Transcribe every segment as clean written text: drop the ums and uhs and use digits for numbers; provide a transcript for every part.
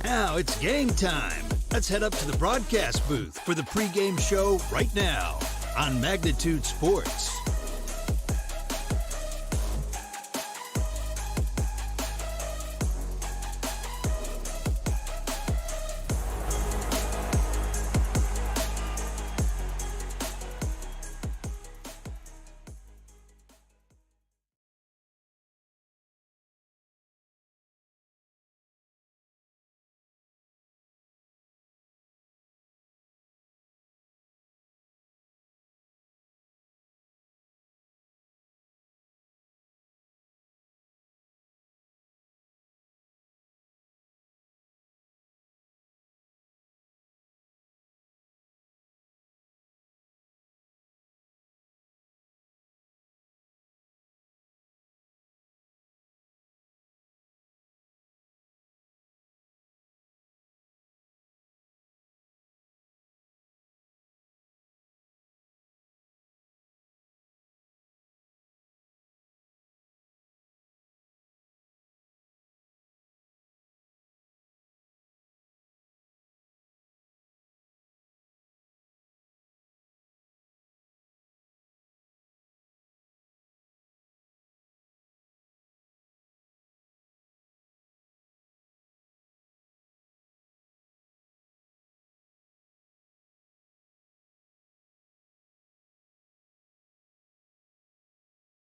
Now it's game time. Let's head up to the broadcast booth for the pregame show right now on Magnitude Sports.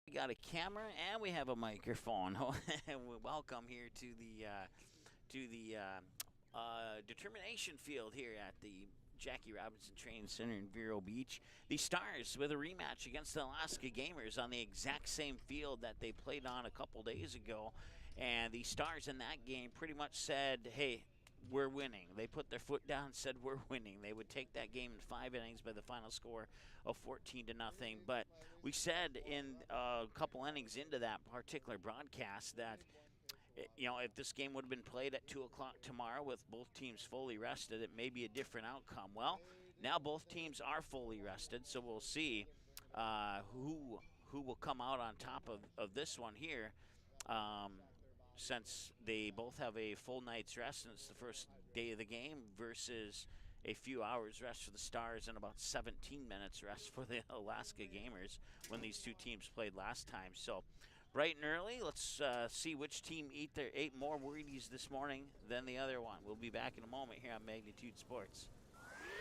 We got a camera and we have a microphone. Welcome here to the determination field here at the Jackie Robinson Training Center in Vero Beach. The Stars with a rematch against the Alaska Gamers on the exact same field that they played on a couple days ago. And the Stars in that game pretty much said, hey, we're winning. They put their foot down and said we're winning. They would take that game in 5 innings by the final score of 14-0. But we said in a couple innings into that particular broadcast that, you know, if this game would have been played at 2 o'clock tomorrow with both teams fully rested, it may be a different outcome. Well, now both teams are fully rested, so we'll see who will come out on top of this one here. Since they both have a full night's rest and it's the first day of the game versus a few hours rest for the Stars and about 17 minutes rest for the Alaska Gamers when these two teams played last time. So bright and early, let's see which team ate more Wheaties this morning than the other one. We'll be back in a moment here on Magnitude Sports.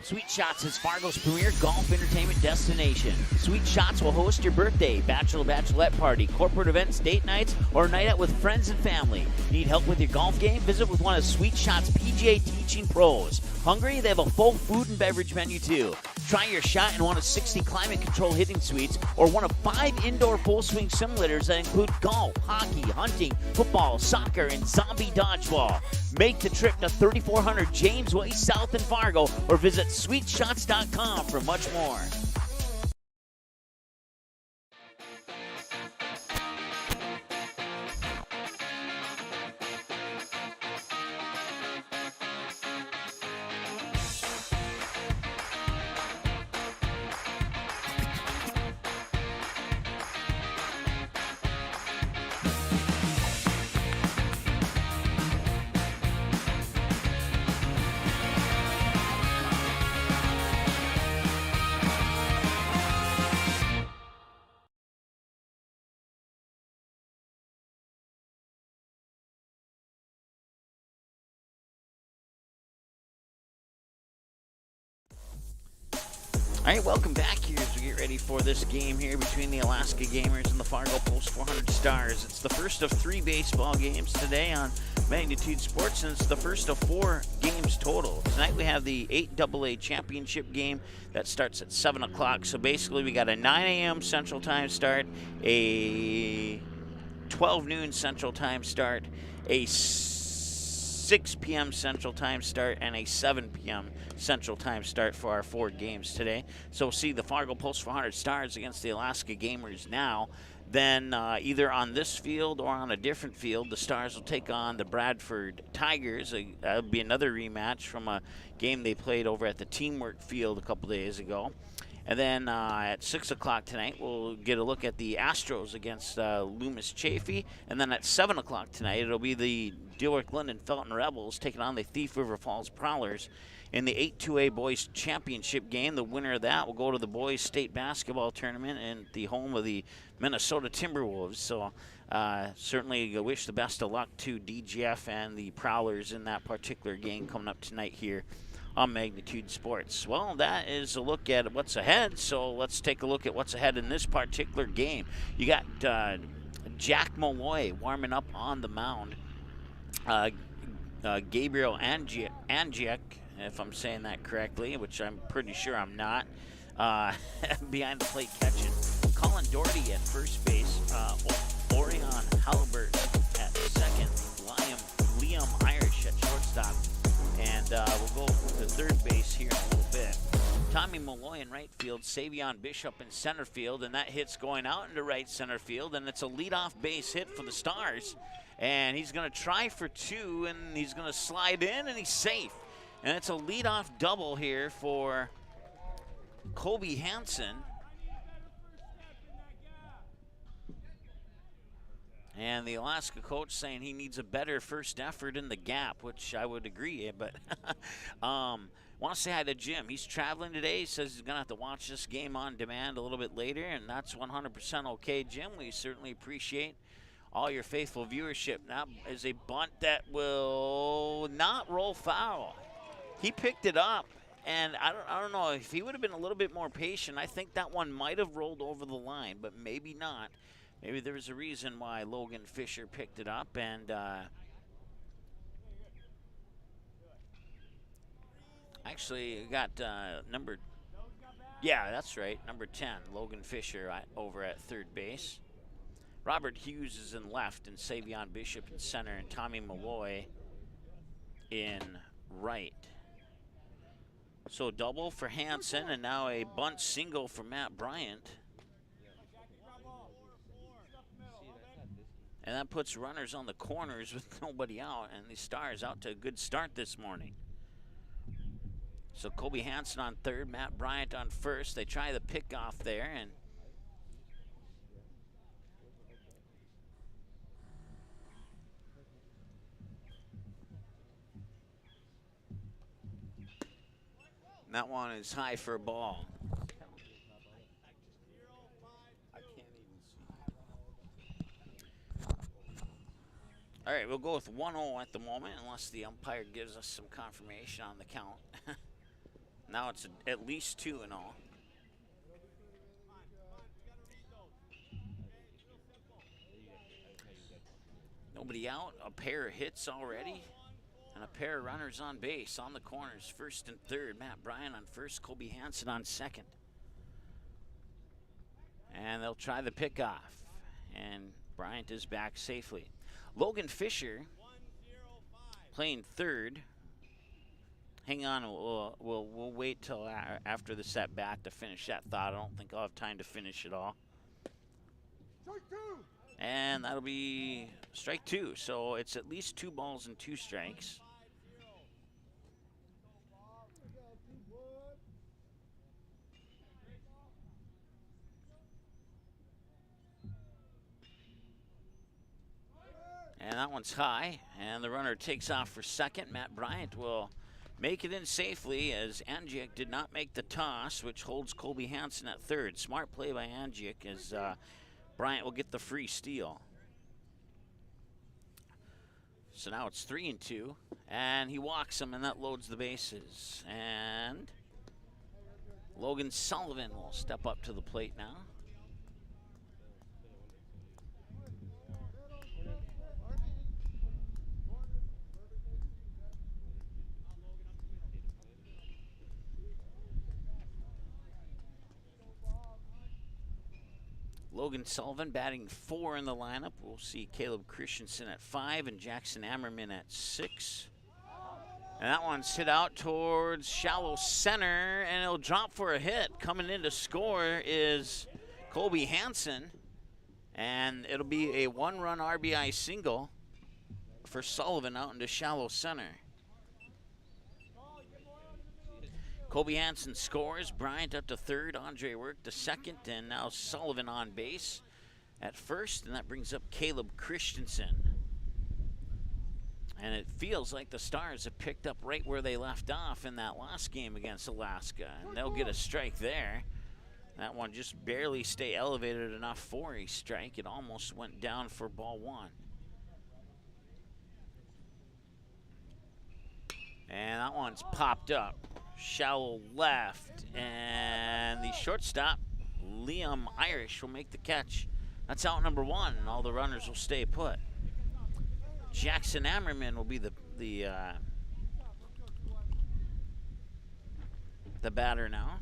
Sweet Shots is Fargo's premier golf entertainment destination. Sweet Shots will host your birthday, bachelorette party, corporate events, date nights, or a night out with friends and family. Need help with your golf game? Visit with one of Sweet Shots' PGA teaching pros. Hungry? They have a full food and beverage menu too. Try your shot in one of 60 climate control hitting suites or one of 5 indoor full swing simulators that include golf, hockey, hunting, football, soccer, and zombie dodgeball. Make the trip to 3400 James Way South in Fargo or visit sweetshots.com for much more. All right, welcome back here as we get ready for this game here between the Alaska Gamers and the Fargo Post 400 Stars. It's the first of 3 baseball games today on Magnitude Sports, and it's the first of 4 games total. Tonight we have the 8AA championship game that starts at 7 o'clock. So basically we got a 9 a.m. Central Time start, a 12 noon Central Time start, a 6 p.m. Central Time start, and a 7 p.m. Central Time start for our 4 games today. So we'll see the Fargo Post 400 Stars against the Alaska Gamers now. Then either on this field or on a different field, the Stars will take on the Bradford Tigers. That'll be another rematch from a game they played over at the Teamwork Field a couple days ago. And then at 6 o'clock tonight, we'll get a look at the Astros against Loomis Chaffee. And then at 7 o'clock tonight, it'll be the Dilworth Linden Felton Rebels taking on the Thief River Falls Prowlers in the 8-2A Boys Championship game. The winner of that will go to the Boys State Basketball Tournament and the home of the Minnesota Timberwolves. So certainly wish the best of luck to DGF and the Prowlers in that particular game coming up tonight here on Magnitude Sports. Well, that is a look at what's ahead, so let's take a look at what's ahead in this particular game. You got Jack Malloy warming up on the mound. Gabriel Angiek, if I'm saying that correctly, which I'm pretty sure I'm not, behind the plate catching. Colin Doherty at first base. Orion Halbert at second. Liam Irish at shortstop. And we'll go to third base here in a little bit. Tommy Malloy in right field, Savion Bishop in center field, and that hit's going out into right center field, and it's a leadoff base hit for the Stars. And he's going to try for two, and he's going to slide in, and he's safe. And it's a leadoff double here for Kobe Hansen. And the Alaska coach saying he needs a better first effort in the gap, which I would agree. But want to say hi to Jim. He's traveling today. He says he's going to have to watch this game on demand a little bit later, and that's 100% okay, Jim. We certainly appreciate all your faithful viewership. Now is a bunt that will not roll foul. He picked it up, and I don't know if he would have been a little bit more patient. I think that one might have rolled over the line, but maybe not. Maybe there was a reason why Logan Fisher picked it up, and actually got number 10, Logan Fisher over at third base. Robert Hughes is in left, and Savion Bishop in center, and Tommy Malloy in right. So double for Hansen, and now a bunt single for Matt Bryant. And that puts runners on the corners with nobody out, and the Stars out to a good start this morning. So Kobe Hansen on third, Matt Bryant on first. They try the pickoff there, and that one is high for a ball. All right, we'll go with 1-0 at the moment, unless the umpire gives us some confirmation on the count. Now it's at least 2-0. Nobody out, a pair of hits already, and a pair of runners on base on the corners, first and third. Matt Bryant on first, Kobe Hansen on second. And they'll try the pickoff, and Bryant is back safely. Logan Fisher playing third. Hang on, we'll wait till after the set bat to finish that thought. I don't think I'll have time to finish it all. And that'll be strike two. So it's at least 2 balls and 2 strikes. And that one's high, and the runner takes off for second. Matt Bryant will make it in safely as Angiek did not make the toss, which holds Kobe Hansen at third. Smart play by Angiek as Bryant will get the free steal. So now it's 3-2, and he walks him, and that loads the bases. And Logan Sullivan will step up to the plate now. Logan Sullivan batting 4 in the lineup. We'll see Caleb Christensen at 5 and Jackson Ammerman at 6. And that one's hit out towards shallow center, and it'll drop for a hit. Coming in to score is Kobe Hansen, and it'll be a 1-run RBI single for Sullivan out into shallow center. Kobe Hansen scores. Bryant up to third. Andre Work to second. And now Sullivan on base at first. And that brings up Caleb Christensen. And it feels like the Stars have picked up right where they left off in that last game against Alaska. And they'll get a strike there. That one just barely stay elevated enough for a strike. It almost went down for ball one. And that one's popped up. Shallow left. And the shortstop, Liam Irish, will make the catch. That's out number one, and all the runners will stay put. Jackson Ammerman will be the batter now.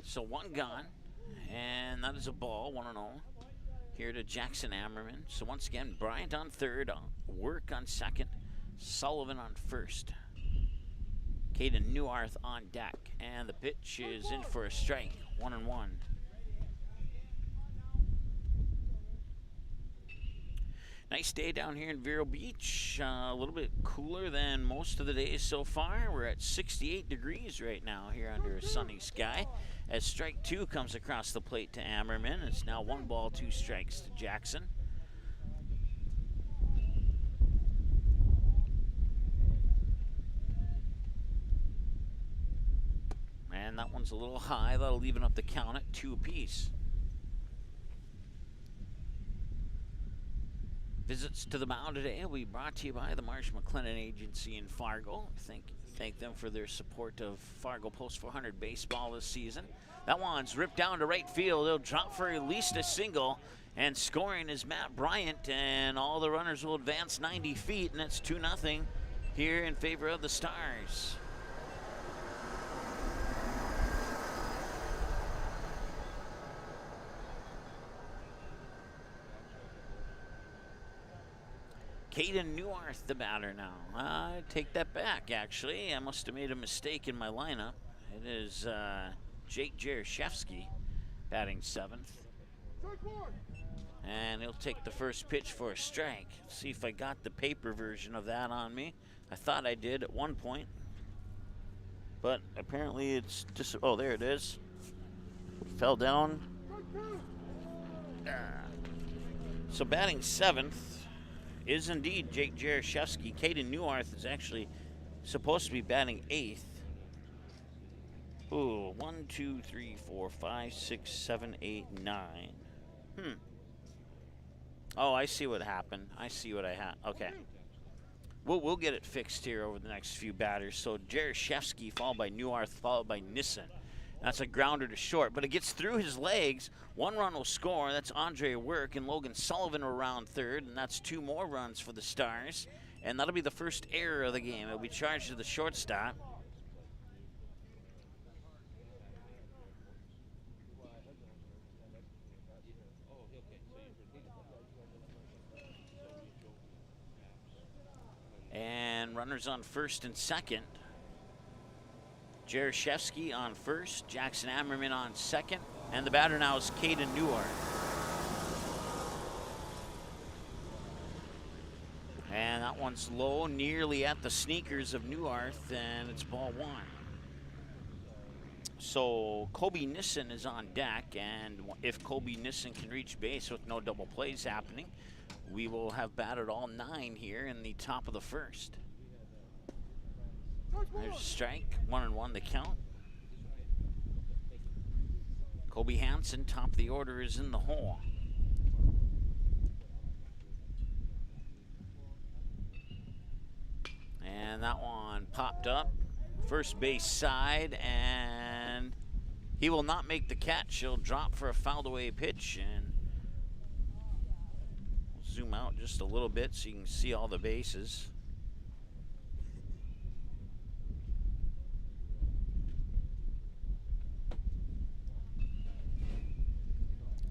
So one gone, and that is a ball, 1-0. Here to Jackson Ammerman. So once again, Bryant on third, Work on second, Sullivan on first. Caden Newarth on deck, and the pitch is in for a strike, 1-1. Nice day down here in Vero Beach. A little bit cooler than most of the days so far. We're at 68 degrees right now here under a sunny sky. As strike two comes across the plate to Ammerman, it's now 1 ball, 2 strikes to Jackson. And that one's a little high. That'll even up the count at 2 apiece. Visits to the mound today will be brought to you by the Marsh McLennan Agency in Fargo. Thank them for their support of Fargo Post 400 baseball this season. That one's ripped down to right field. It'll drop for at least a single. And scoring is Matt Bryant, and all the runners will advance 90 feet, and it's 2-0 here in favor of the Stars. Caden Newarth, the batter now. I take that back, actually. I must have made a mistake in my lineup. It is Jake Jaroszewski batting 7th. And he'll take the first pitch for a strike. See if I got the paper version of that on me. I thought I did at one point. But apparently it's just, oh, there it is. Fell down. So batting 7th is indeed Jake Jaroszewski. Caden Newarth is actually supposed to be batting 8th. Ooh, 1, 2, 3, 4, 5, 6, 7, 8, 9. Oh, I see what happened. I see what I had. Okay. We'll get it fixed here over the next few batters. So Jaroszewski followed by Newarth, followed by Nissen. That's a grounder to short, but it gets through his legs. 1 run will score. That's Andre Work, and Logan Sullivan around third, and that's 2 more runs for the Stars. And that'll be the first error of the game. It'll be charged to the shortstop. And runners on first and second. Jaroszewski on first, Jackson Ammerman on second, and the batter now is Caden Newarth. And that one's low, nearly at the sneakers of Newarth, and it's ball 1. So Kobe Nissen is on deck, and if Kobe Nissen can reach base with no double plays happening, we will have batted all 9 here in the top of the first. There's a strike, 1-1 the count. Kobe Hansen, top of the order, is in the hole. And that one popped up, first base side, and he will not make the catch. He'll drop for a fouled away pitch, and we'll zoom out just a little bit so you can see all the bases.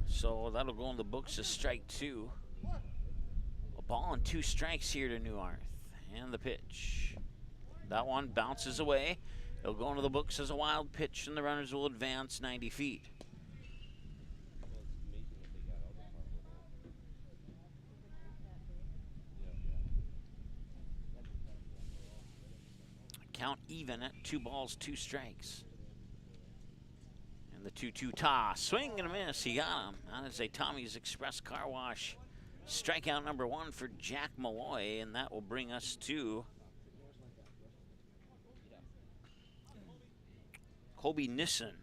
So that'll go in the books as strike 2. A ball and 2 strikes here to Newarth. And the pitch. That one bounces away. It'll go into the books as a wild pitch, and the runners will advance 90 feet. Count even at 2 balls, 2 strikes. And the 2-2 toss. Swing and a miss. He got him. That is a Tommy's Express Car Wash strikeout number 1 for Jack Malloy. And that will bring us to Colby Nissen.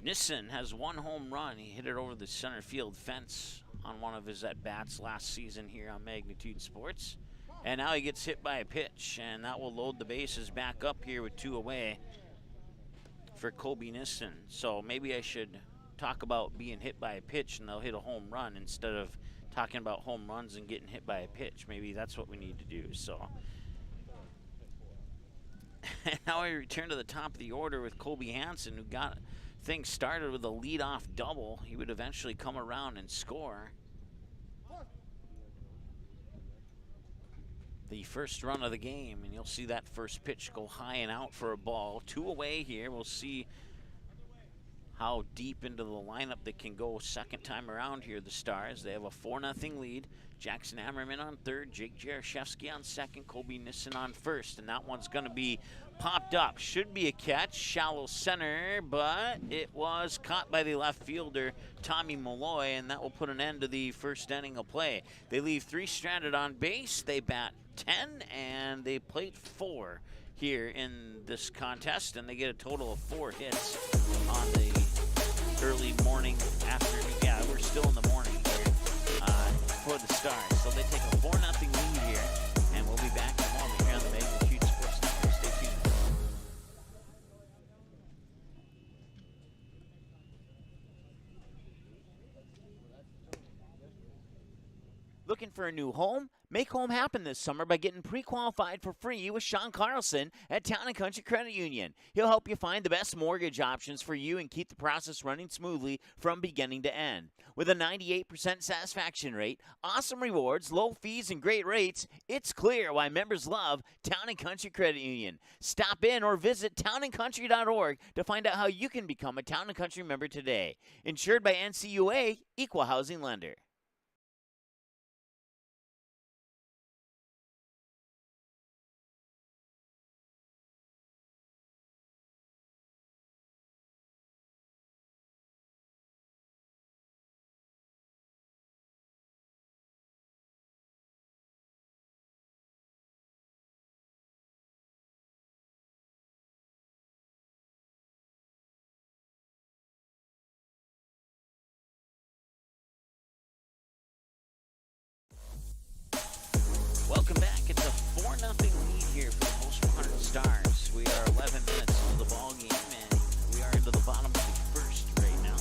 Nissen has 1 home run. He hit it over the center field fence on one of his at-bats last season here on Magnitude Sports. And now he gets hit by a pitch, and that will load the bases back up here with 2 away for Colby Nissen. So maybe I should talk about being hit by a pitch and they'll hit a home run instead of talking about home runs and getting hit by a pitch. Maybe that's what we need to do. So now we return to the top of the order with Colby Hansen, who got things started with a leadoff double. He would eventually come around and score the first run of the game, and you'll see that first pitch go high and out for a ball. 2 away here. We'll see how deep into the lineup they can go second time around here, the Stars. They have a 4-0 lead. Jackson Ammerman on third, Jake Jaroszewski on second, Colby Nissen on first, and that one's going to be popped up. Should be a catch, shallow center, but it was caught by the left fielder, Tommy Malloy, and that will put an end to the first inning of play. They leave 3 stranded on base. They bat 10, and they plate 4 here in this contest, and they get a total of 4 hits on the early morning, afternoon. Yeah, we're still in the morning here for the Stars. So they take a 4-0 lead here, and we'll be back in a moment here on the Magnitude Sports Network. Stay tuned. Looking for a new home? Make home happen this summer by getting pre-qualified for free with Sean Carlson at Town & Country Credit Union. He'll help you find the best mortgage options for you and keep the process running smoothly from beginning to end. With a 98% satisfaction rate, awesome rewards, low fees, and great rates, it's clear why members love Town & Country Credit Union. Stop in or visit townandcountry.org to find out how you can become a Town & Country member today. Insured by NCUA, Equal Housing Lender. Welcome back. It's a 4-0 lead here for the Post 100 Stars. We are 11 minutes into the ball game, and we are into the bottom of the first right now.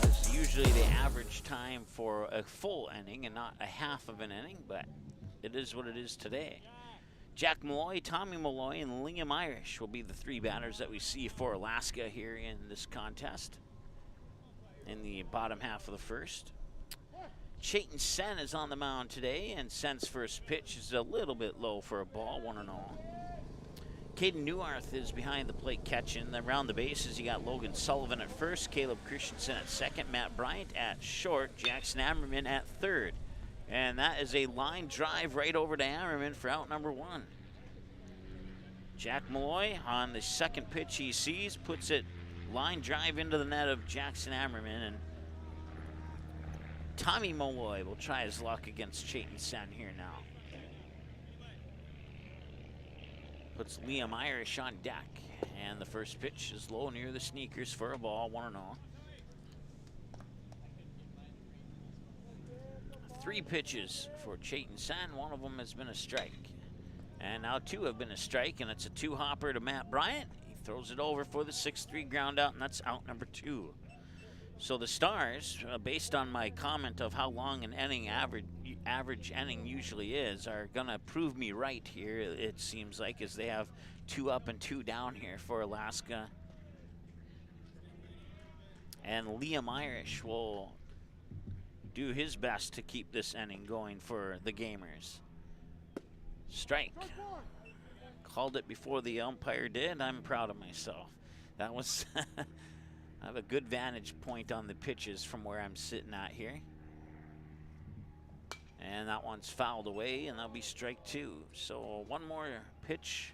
That's usually the average time for a full inning and not a half of an inning, but it is what it is today. Jack Malloy, Tommy Malloy, and Liam Irish will be the 3 batters that we see for Alaska here in this contest in the bottom half of the first. Chayton Sen is on the mound today, and Sen's first pitch is a little bit low for a ball, 1-0. Caden Neuarth is behind the plate catching. Around the bases, you got Logan Sullivan at first, Caleb Christensen at second, Matt Bryant at short, Jackson Ammerman at third. And that is a line drive right over to Ammerman for out number 1. Jack Malloy on the second pitch he sees, puts it line drive into the net of Jackson Ammerman, and Tommy Malloy will try his luck against Chayton Sen here now. Puts Liam Irish on deck, and the first pitch is low near the sneakers for a ball, 1-0. 3 pitches for Chayton Sen. One of them has been a strike. And now 2 have been a strike, and it's a 2-hopper to Matt Bryant. He throws it over for the 6-3 ground out, and that's out number 2. So the Stars, based on my comment of how long an inning average inning usually is, are going to prove me right here, it seems like, as they have 2 up and 2 down here for Alaska. And Liam Irish will do his best to keep this inning going for the Gamers. Strike. Called it before the umpire did. I'm proud of myself. That was... I have a good vantage point on the pitches from where I'm sitting at here. And that one's fouled away, and that'll be strike 2. So one more pitch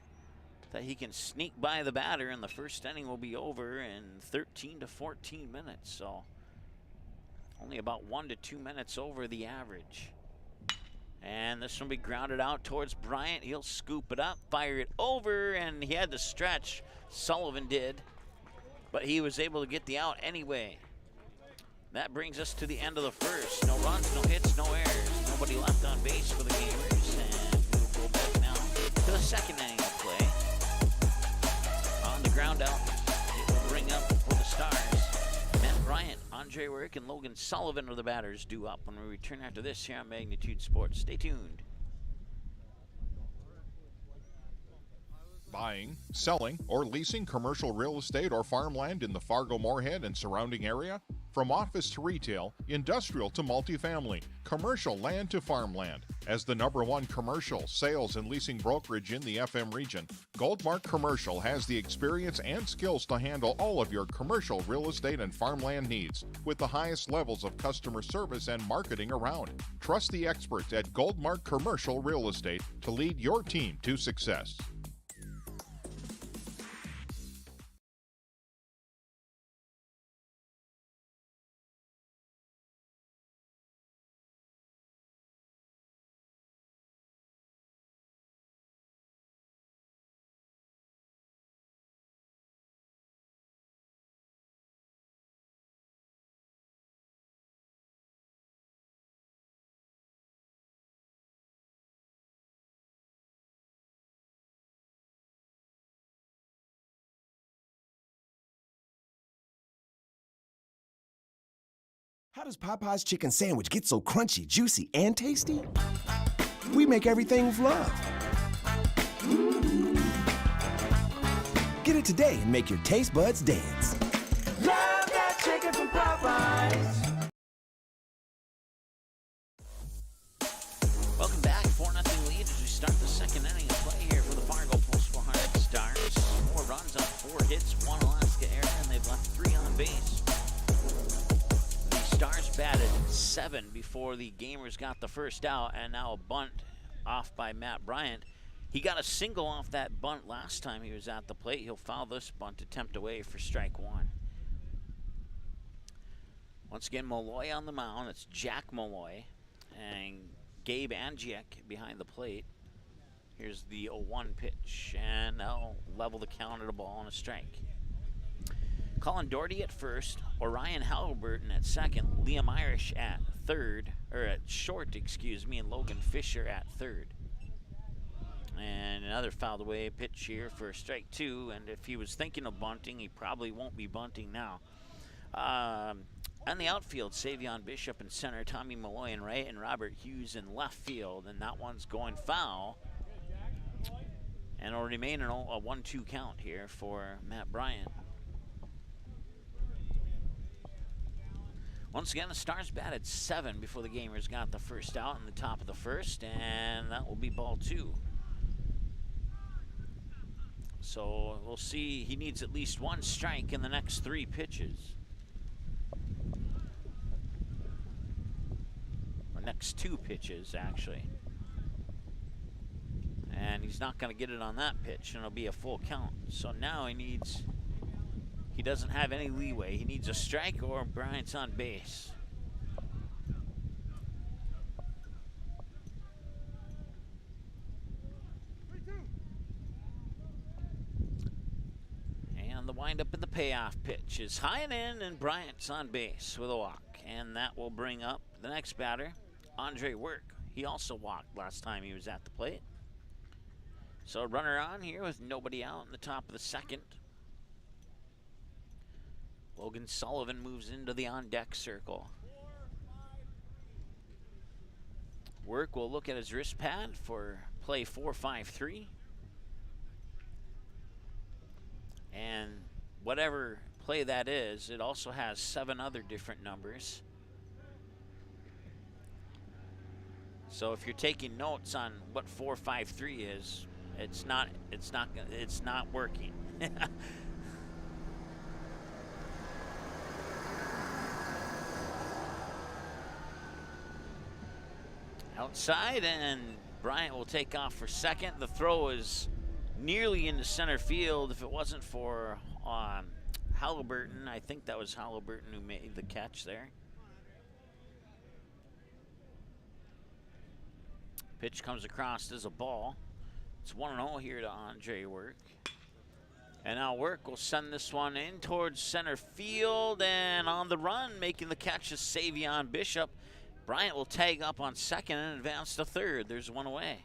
that he can sneak by the batter, and the first inning will be over in 13 to 14 minutes. So only about 1 to 2 minutes over the average. And this one will be grounded out towards Bryant. He'll scoop it up, fire it over, and he had to stretch. Sullivan did, but he was able to get the out anyway. That brings us to the end of the first. No runs, no hits, no errors. Nobody left on base for the Gamers. And we'll go back now to the second inning of play. On the ground out, it will bring up for the Stars. Matt Bryant, Andre Work, and Logan Sullivan are the batters due up when we return after this here on Magnitude Sports. Stay tuned. Buying, selling, or leasing commercial real estate or farmland in the Fargo, Moorhead, and surrounding area? From office to retail, industrial to multifamily, commercial land to farmland. As the #1 commercial, sales, and leasing brokerage in the FM region, Goldmark Commercial has the experience and skills to handle all of your commercial real estate and farmland needs with the highest levels of customer service and marketing around. Trust the experts at Goldmark Commercial Real Estate to lead your team to success. How does Popeye's chicken sandwich get so crunchy, juicy, and tasty? We make everything with love. Get it today and make your taste buds dance. Love that chicken from Popeyes. Welcome back. 4-0 lead as we start the second inning of play here for the Fargo Post 400 Stars. 4 runs on 4 hits, 1 Alaska error, and they've left 3 on base. Stars batted 7 before the Gamers got the first out, and now a bunt off by Matt Bryant. He got a single off that bunt last time he was at the plate. He'll foul this bunt attempt away for strike 1. Once again, Malloy on the mound. It's Jack Malloy and Gabe Angiek behind the plate. Here's the 0-1 pitch, and they'll level the count at a ball and a strike. Colin Doherty at first, Orion Halliburton at second, Liam Irish at third, or at short, and Logan Fisher at third. And another fouled away pitch here for strike 2, and if he was thinking of bunting, he probably won't be bunting now. On the outfield, Savion Bishop in center, Tommy Malloy in right, and Robert Hughes in left field, and that one's going foul. And it'll remain a 1-2 count here for Matt Bryant. Once again, the Stars batted 7 before the Gamers got the first out in the top of the first, and that will be ball 2. So we'll see. He needs at least 1 strike in the next 3 pitches. Or next 2 pitches, actually. And he's not going to get it on that pitch, and it'll be a full count. So now he doesn't have any leeway. He needs a strike or Bryant's on base. And the windup and the payoff pitch is high and in, and Bryant's on base with a walk. And that will bring up the next batter, Andre Work. He also walked last time he was at the plate. So runner on here with nobody out in the top of the second. Logan Sullivan moves into the on-deck circle. Work will look at his wrist pad for play 4-5-3. And whatever play that is, it also has 7 other different numbers. So if you're taking notes on what 4-5-3 is, it's not working. Outside, and Bryant will take off for second. The throw is nearly into center field. If it wasn't for Halliburton, I think that was Halliburton who made the catch there. Pitch comes across as a ball. It's 1-0 here to Andre Work. And now Work will send this one in towards center field, and on the run, making the catch is Savion Bishop. Bryant will tag up on second and advance to third. There's one away.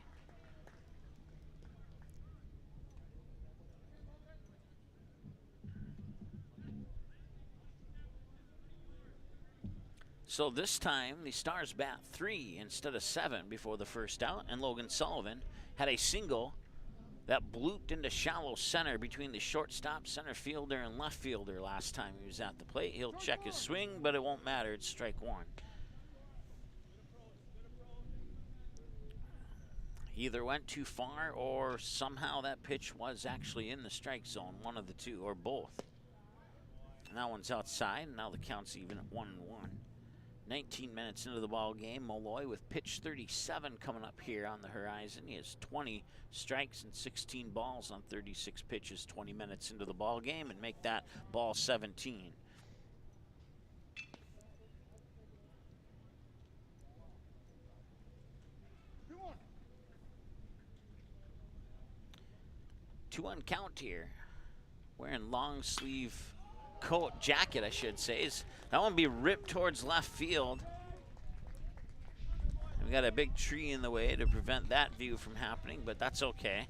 So this time, the Stars bat 3 instead of 7 before the first out, and Logan Sullivan had a single that blooped into shallow center between the shortstop, center fielder, and left fielder last time he was at the plate. He'll check his swing, but it won't matter. It's strike one. Either went too far or somehow that pitch was actually in the strike zone, one of the two, or both. And that one's outside, and now the count's even at 1-1. 19 minutes into the ball game, Molloy with pitch 37 coming up here on the horizon. He has 20 strikes and 16 balls on 36 pitches 20 minutes into the ball game, and make that ball 17. Two-on count here. Wearing long sleeve coat, jacket, I should say. That one be ripped towards left field. We got a big tree in the way to prevent that view from happening, but that's okay.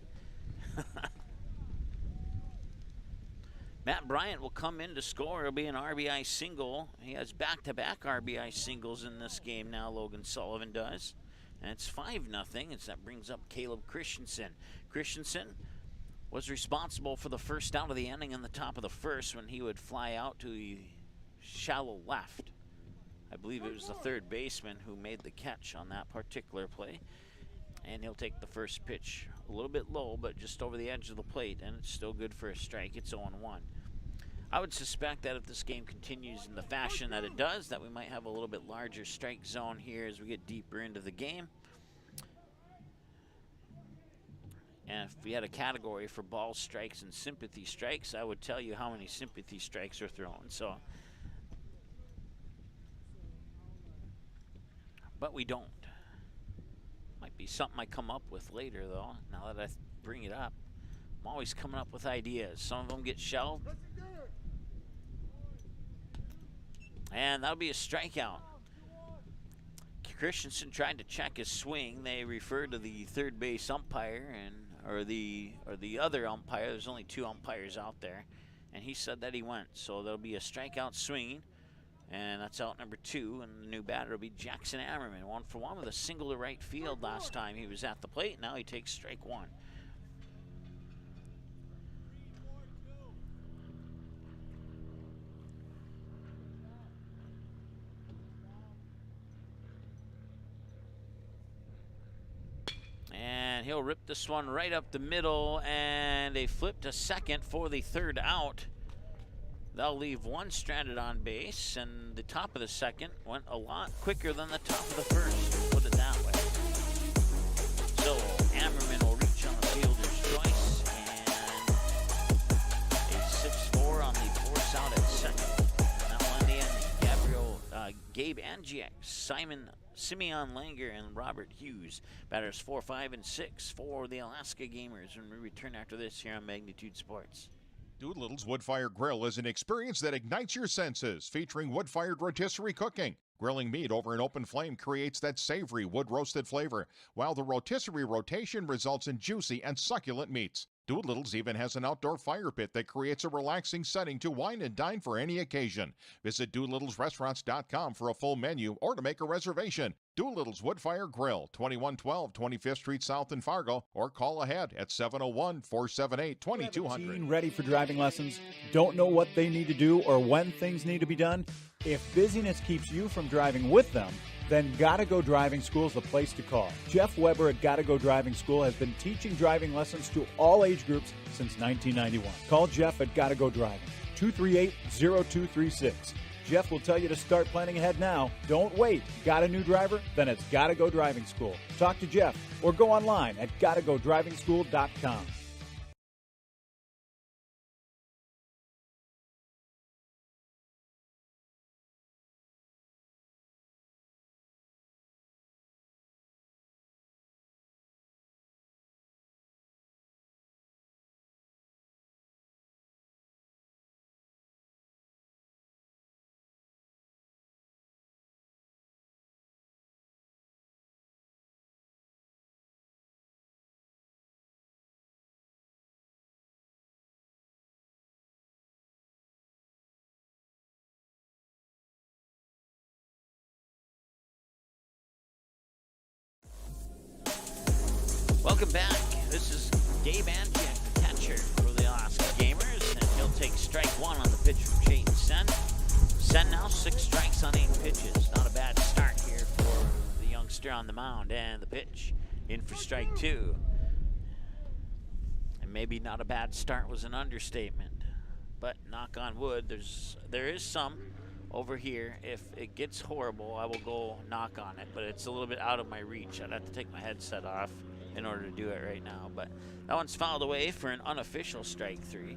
Matt Bryant will come in to score. It'll be an RBI single. He has back-to-back RBI singles in this game now, Logan Sullivan does. And it's 5-0, as that brings up Caleb Christensen. Christensen was responsible for the first out of the inning in the top of the first when he would fly out to the shallow left. I believe it was the third baseman who made the catch on that particular play. And he'll take the first pitch a little bit low, but just over the edge of the plate, and it's still good for a strike. It's 0-1. I would suspect that if this game continues in the fashion that it does, that we might have a little bit larger strike zone here as we get deeper into the game. And if we had a category for ball strikes and sympathy strikes, I would tell you how many sympathy strikes are thrown. So, but we don't. Might be something I come up with later, though, now that I bring it up. I'm always coming up with ideas. Some of them get shelved. And that'll be a strikeout. Christensen tried to check his swing. They referred to the third base umpire or the other umpire. There's only two umpires out there, and he said that he went. So there'll be a strikeout swinging, and that's out number 2. And the new batter will be Jackson Ammerman, 1-for-1 with a single to right field last time he was at the plate. Now he takes strike 1. And he'll rip this one right up the middle, and a flip to second for the third out. They'll leave one stranded on base, and the top of the second went a lot quicker than the top of the first, put it that way. So Ammerman will reach on the fielder's choice, and a 6-4 on the force out at second. And that one in Gabe Angiak, Simeon Langer, and Robert Hughes. Batters 4, 5, and 6 for the Alaska Gamers when we return after this here on Magnitude Sports. Doolittle's Wood-Fired Grill is an experience that ignites your senses, featuring wood-fired rotisserie cooking. Grilling meat over an open flame creates that savory wood-roasted flavor, while the rotisserie rotation results in juicy and succulent meats. Doolittle's even has an outdoor fire pit that creates a relaxing setting to wine and dine for any occasion. Visit DoolittlesRestaurants.com for a full menu or to make a reservation. Doolittle's Wood-Fire Grill, 2112 25th Street South in Fargo, or call ahead at 701-478-2200. Ready for driving lessons? Don't know what they need to do or when things need to be done? If busyness keeps you from driving with them, then Gotta Go Driving School is the place to call. Jeff Weber at Gotta Go Driving School has been teaching driving lessons to all age groups since 1991. Call Jeff at Gotta Go Driving, 238-0236. Jeff will tell you to start planning ahead now. Don't wait. Got a new driver? Then it's Gotta Go Driving School. Talk to Jeff or go online at gottagodrivingschool.com. Welcome back. This is Gabe Antiak, the catcher for the Alaska Gamers, and he'll take strike one on the pitch from Chayton Sen. Sen now 6 strikes on 8 pitches. Not a bad start here for the youngster on the mound, and the pitch in for strike 2. And maybe not a bad start was an understatement, but knock on wood, there is some over here. If it gets horrible, I will go knock on it, but it's a little bit out of my reach. I'd have to take my headset off in order to do it right now. But that one's fouled away for an unofficial strike 3.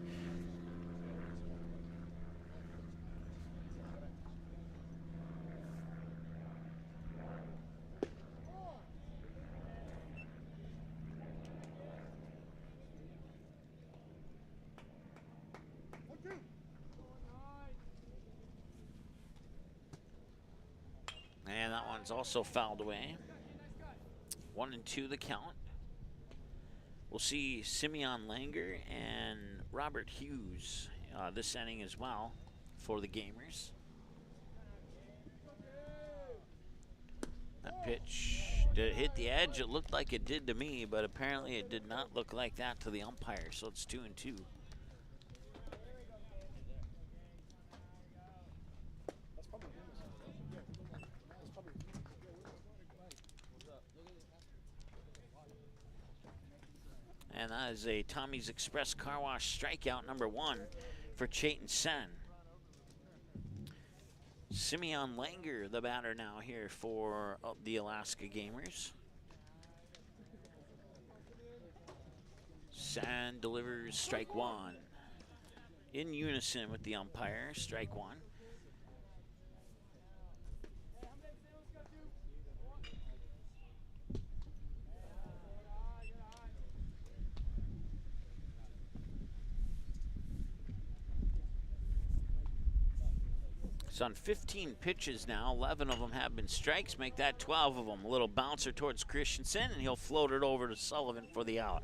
And that one's also fouled away. 1-2 the count. We'll see Simeon Langer and Robert Hughes this inning as well for the Gamers. That pitch, did it hit the edge? It looked like it did to me, but apparently it did not look like that to the umpire, so it's 2-2. And that is a Tommy's Express Car Wash strikeout number 1 for Chayton Sen. Simeon Langer, the batter now here for the Alaska Gamers. Sen delivers strike 1. In unison with the umpire, strike 1. So on 15 pitches now, 11 of them have been strikes, make that 12 of them. A little bouncer towards Christensen, and he'll float it over to Sullivan for the out.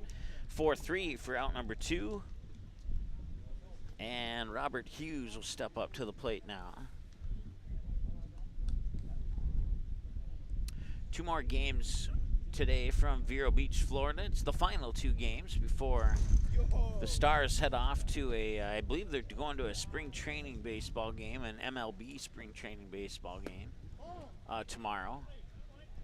4-3 for out number 2. And Robert Hughes will step up to the plate now. 2 more games today from Vero Beach, Florida. It's the final 2 games before the Stars head off to I believe they're going to a spring training baseball game, an MLB spring training baseball game tomorrow.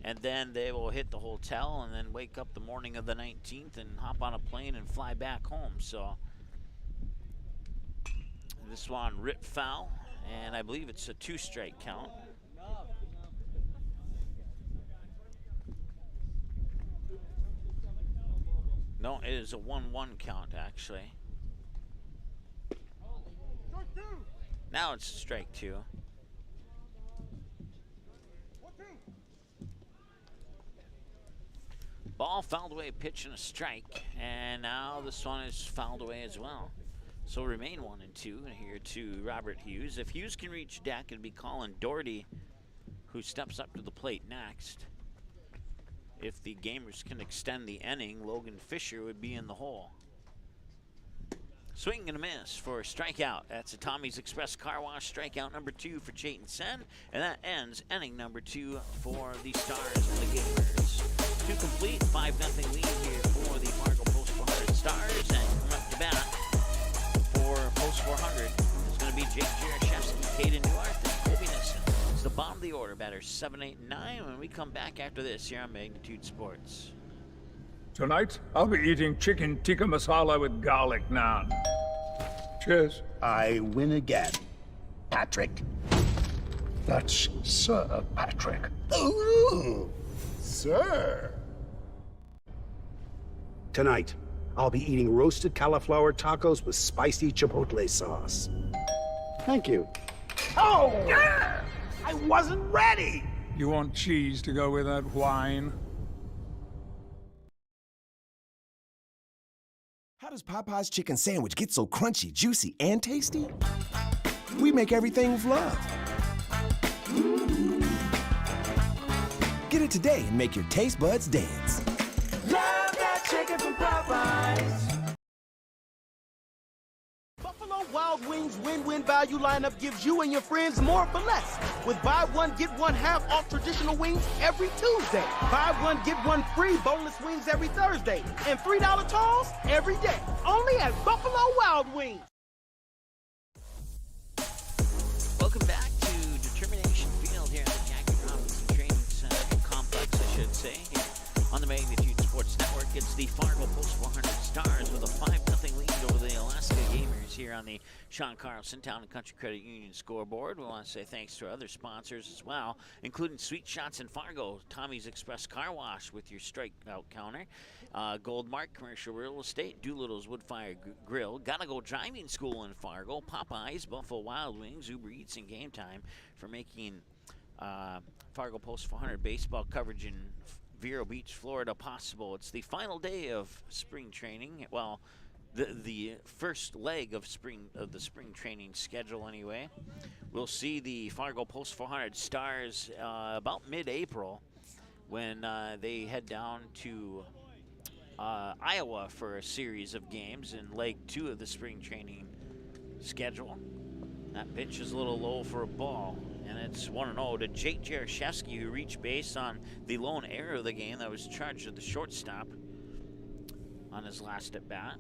And then they will hit the hotel and then wake up the morning of the 19th and hop on a plane and fly back home. So this one ripped foul, and I believe it's a 2-strike count. No, it is a 1-1 count, actually. Now it's strike 2. Ball fouled away, pitch and a strike. And now this one is fouled away as well. So remain 1-2 here to Robert Hughes. If Hughes can reach deck, it'd be Colin Doherty who steps up to the plate next. If the Gamers can extend the inning, Logan Fisher would be in the hole. Swing and a miss for a strikeout. That's a Tommy's Express Car Wash strikeout number 2 for Chayton Sen. And that ends inning number 2 for the Stars and the Gamers. To complete, 5-0 lead here for the Fargo Post 400 Stars. And coming up to bat for Post 400 is going to be Jake Jarashevsky, Caden Newarth, and Kobe Nissen. The bottom of the order, batters 7, 8, and 9 when we come back after this here on Magnitude Sports. Tonight, I'll be eating chicken tikka masala with garlic naan. Cheers. I win again, Patrick. That's Sir Patrick. Ooh, sir. Tonight, I'll be eating roasted cauliflower tacos with spicy chipotle sauce. Thank you. Oh! I wasn't ready! You want cheese to go with that wine? How does Popeye's chicken sandwich get so crunchy, juicy, and tasty? We make everything with love. Get it today and make your taste buds dance. Love that chicken from Popeyes. Buffalo Wild Wings win-win value lineup gives you and your friends more for less. With buy one, get one half off traditional wings every Tuesday. Buy one, get one free boneless wings every Thursday. And $3 tolls every day. Only at Buffalo Wild Wings. Welcome back to Determination Field here at the Jackie Robinson Training Center Complex, I should say, here on the Magnitude Sports Network. It's the Fargo Post 400 Stars with a 5-0 lead over the Alaska Gamers here on the Sean Carlson Town and Country Credit Union scoreboard. We want to say thanks to our other sponsors as well, including Sweet Shots in Fargo, Tommy's Express Car Wash with your strikeout counter, Goldmark Commercial Real Estate, Doolittle's Woodfire Grill, Gotta Go Driving School in Fargo, Popeyes, Buffalo Wild Wings, Uber Eats, and Game Time for making Fargo Post 400 baseball coverage in Vero Beach, Florida possible. It's the final day of spring training. Well, the first leg of the spring training schedule anyway. We'll see the Fargo Post 400 Stars about mid-April when they head down to Iowa for a series of games in leg 2 of the spring training schedule. That pitch is a little low for a ball, and it's 1-0 to Jake Jaroszewski, who reached base on the lone error of the game that was charged at the shortstop on his last at bat.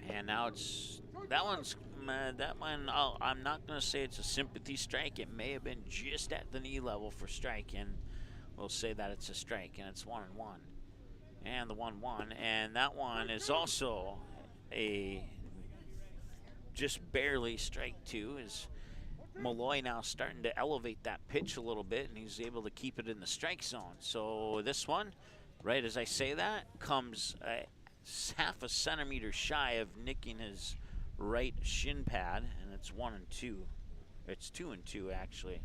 And now it's that one. I'm not going to say it's a sympathy strike. It may have been just at the knee level for strike, and we'll say that it's a strike, and it's 1-1. And the 1-1, and that one is also a just barely strike 2. Is Malloy now starting to elevate that pitch a little bit, and he's able to keep it in the strike zone. So this one, right as I say that, comes half a centimeter shy of nicking his right shin pad, and it's 1-2. It's 2-2 actually.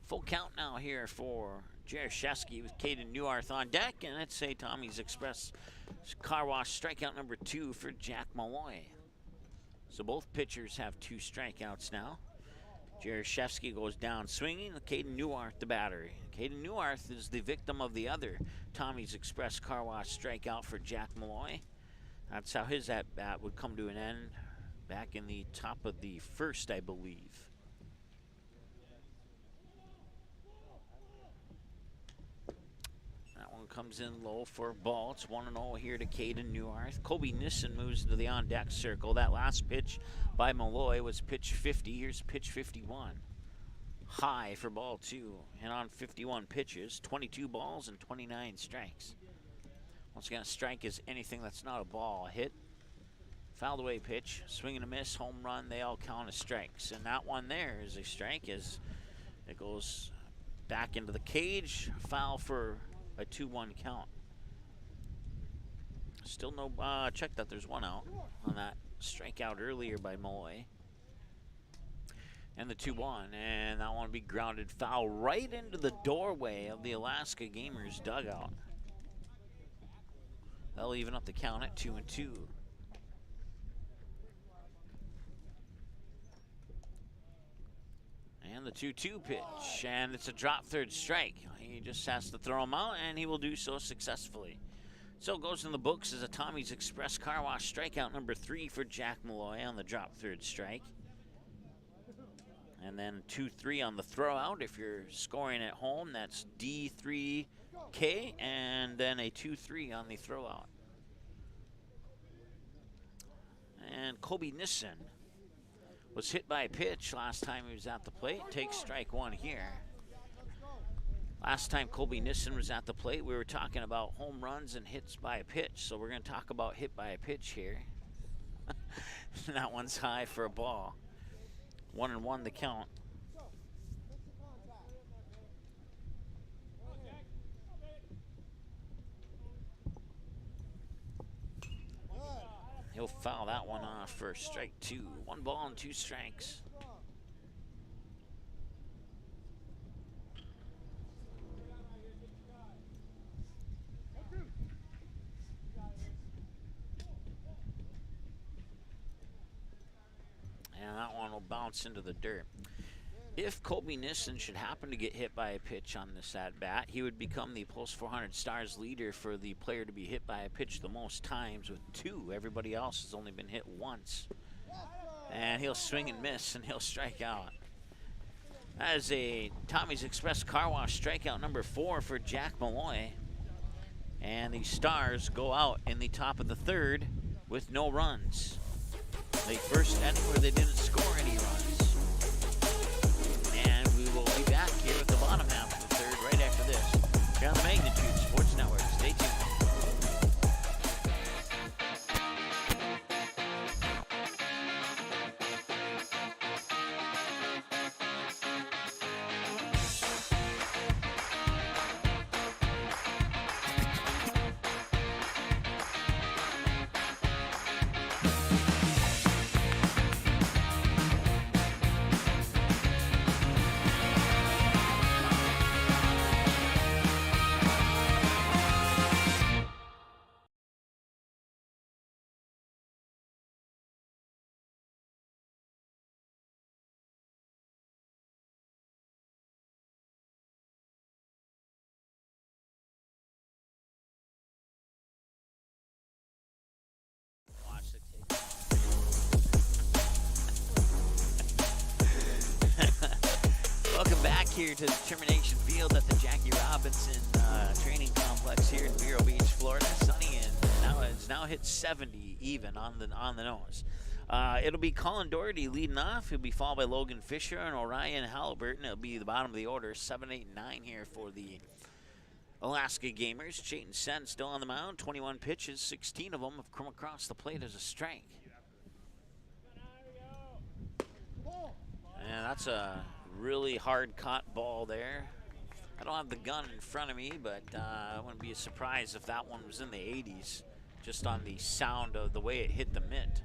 Full count now here for Jaroszewski with Caden Newarth on deck, and let's say Tommy's Express Car Wash strikeout number 2 for Jack Malloy. So both pitchers have 2 strikeouts now. Jaroszewski goes down swinging, Caden Newarth the batter. Caden Newarth is the victim of the other Tommy's Express Car Wash strikeout for Jack Malloy. That's how his at-bat would come to an end back in the top of the first, I believe. Comes in low for a ball. It's 1-0 here to Caden Newarth. Kobe Nissen moves into the on-deck circle. That last pitch by Malloy was pitch 50. Here's pitch 51. High for ball 2. And on 51 pitches, 22 balls and 29 strikes. Once again, a strike is anything that's not a ball. A hit, fouled away pitch, swing and a miss, home run, they all count as strikes. And that one there is a strike as it goes back into the cage. Foul for a 2-1 count. Still no, check that there's 1 out on that strikeout earlier by Malloy. And the 2-1, and that one will be grounded foul right into the doorway of the Alaska Gamers dugout. That'll even up the count at 2-2. And the 2-2 pitch, and it's a drop third strike. He just has to throw him out, and he will do so successfully. So it goes in the books as a Tommy's Express Car Wash strikeout number 3 for Jack Malloy on the drop third strike. And then 2-3 on the throw out. If you're scoring at home, that's D3K, and then a 2-3 on the throw out. And Kobe Nissen was hit by a pitch last time he was at the plate. Takes strike 1 here. Last time Colby Nissen was at the plate, we were talking about home runs and hits by a pitch. So we're going to talk about hit by a pitch here. That one's high for a ball. 1-1 the count. He'll foul that one off for strike 2. 1 ball and 2 strikes. And that one will bounce into the dirt. If Colby Nissen should happen to get hit by a pitch on this at-bat, he would become the Post 400 Stars leader for the player to be hit by a pitch the most times with 2. Everybody else has only been hit once. And he'll swing and miss, and he'll strike out. That is a Tommy's Express Car Wash strikeout number 4 for Jack Malloy. And the Stars go out in the top of the 3rd with no runs. The first inning where they didn't score any runs. And we will be back here at the bottom half of the 3rd right after this. Here on the Magnitude Sports Network. Stay tuned. Welcome back here to Termination Field at the Jackie Robinson Training Complex here in Vero Beach, Florida. Sunny, and now it's hit 70 even on the nose. It'll be Colin Doherty leading off. He'll be followed by Logan Fisher and Orion Halliburton. It'll be the bottom of the order, 7, 8, 9 here for the Alaska Gamers. Chayton Sen still on the mound. 21 pitches, 16 of them have come across the plate as a strike. And that's a really hard caught ball there. I don't have the gun in front of me, but I wouldn't be surprised if that one was in the 80s, just on the sound of the way it hit the mitt.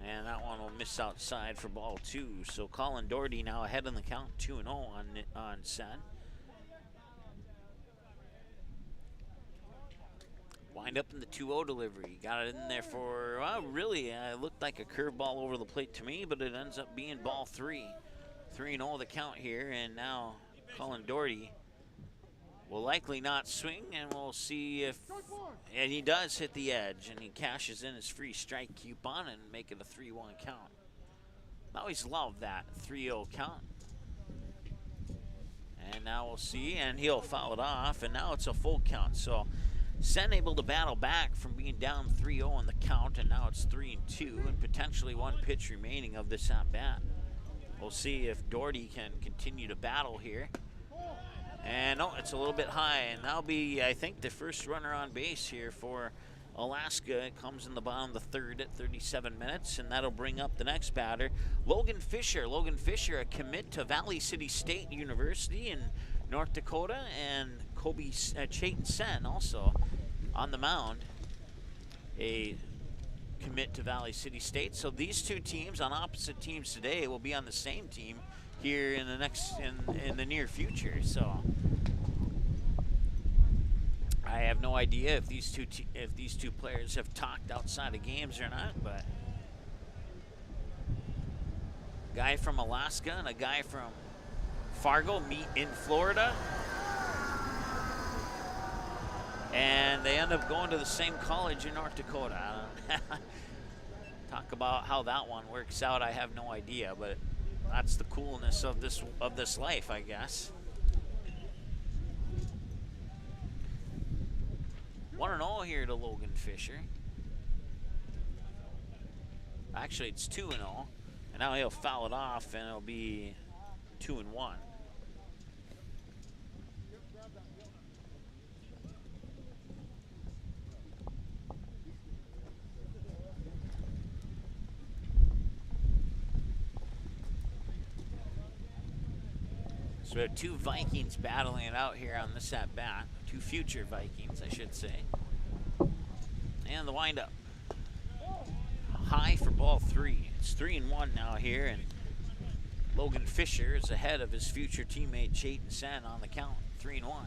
And that one will miss outside for ball 2. So Colin Doherty now ahead in the count, 2-0 on Sen. Wind up in the 2-0 delivery. Got it in there for, well, really, it looked like a curveball over the plate to me, but it ends up being ball 3. 3-0 the count here, and now Colin Doherty will likely not swing, and we'll see if, and he does hit the edge, and he cashes in his free strike coupon and make it a 3-1 count. I always love that 3-0 count. And now we'll see, and he'll foul it off, and now it's a full count. So Sen able to battle back from being down 3-0 on the count, and now it's 3-2, and potentially 1 pitch remaining of this at-bat. We'll see if Doherty can continue to battle here. And oh, it's a little bit high, and that'll be, I think, the first runner on base here for Alaska. It comes in the bottom of the 3rd at 37 minutes, and that'll bring up the next batter, Logan Fisher. Logan Fisher, a commit to Valley City State University in North Dakota, and Chayton Sen also on the mound, a commit to Valley City State. So these two teams on opposite teams today will be on the same team here in the near future. So I have no idea if these two players have talked outside of games or not, but a guy from Alaska and a guy from Fargo meet in Florida, and they end up going to the same college in North Dakota. Talk about how that one works out, I have no idea, but that's the coolness of this life, I guess. 1-0 here to Logan Fisher. Actually, it's 2-0, and now he'll foul it off, and it'll be 2-1. So we have two Vikings battling it out here on this at-bat. Two future Vikings, I should say. And the windup. High for ball 3. It's 3-1 now here, and Logan Fisher is ahead of his future teammate Chayton Sen on the count. 3-1.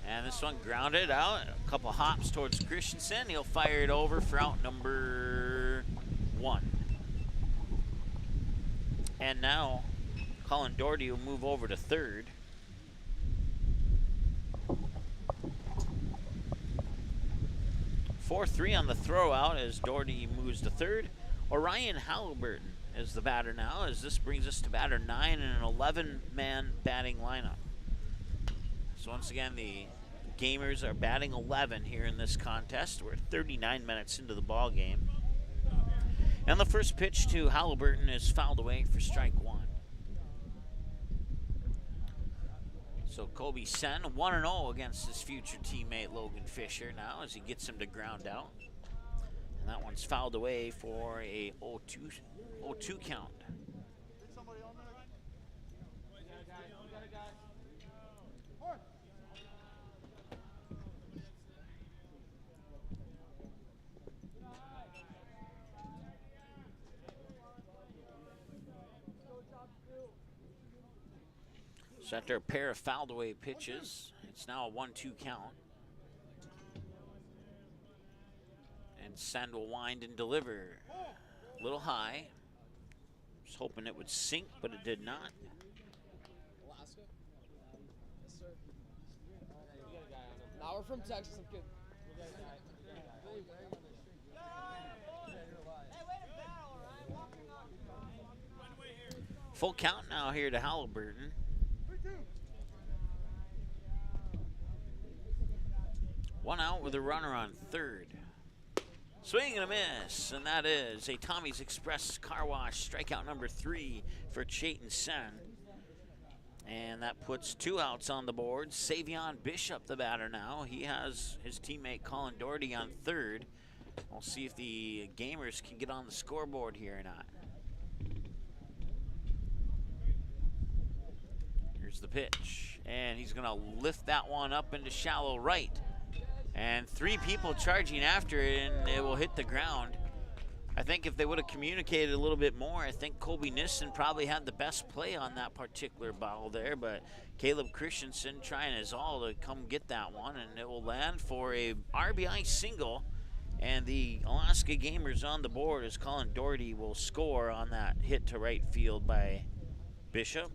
And this one grounded out. A couple hops towards Christensen. He'll fire it over for out number 1. And now Colin Doherty will move over to third. Four-3 on the throw out as Doherty moves to third. Orion Halliburton is the batter now, as this brings us to batter 9 in an 11-man batting lineup. So once again, the Gamers are batting 11 here in this contest. We're 39 minutes into the ball game. And the first pitch to Halliburton is fouled away for strike 1. So Kobe Sen 1-0 against his future teammate Logan Fisher now as he gets him to ground out. And that one's fouled away for a 0-2 count. So after a pair of fouled away pitches, it's now a 1-2 count. And Sen will wind and deliver. A little high. Was hoping it would sink, but it did not. Alaska? Yes, sir. Now we're from Texas. I'm kidding. Full count now here to Halliburton. One out with a runner on third. Swing and a miss, and that is a Tommy's Express Car Wash strikeout number 3 for Chayton Sen. And that puts 2 outs on the board. Savion Bishop, the batter now. He has his teammate Colin Doherty on third. We'll see if the Gamers can get on the scoreboard here or not. Here's the pitch, and he's gonna lift that one up into shallow right. And 3 people charging after it, and it will hit the ground. I think if they would have communicated a little bit more, I think Colby Nissen probably had the best play on that particular ball there, but Caleb Christensen trying his all to come get that one, and it will land for a RBI single, and the Alaska Gamers on the board as Colin Doherty will score on that hit to right field by Bishop.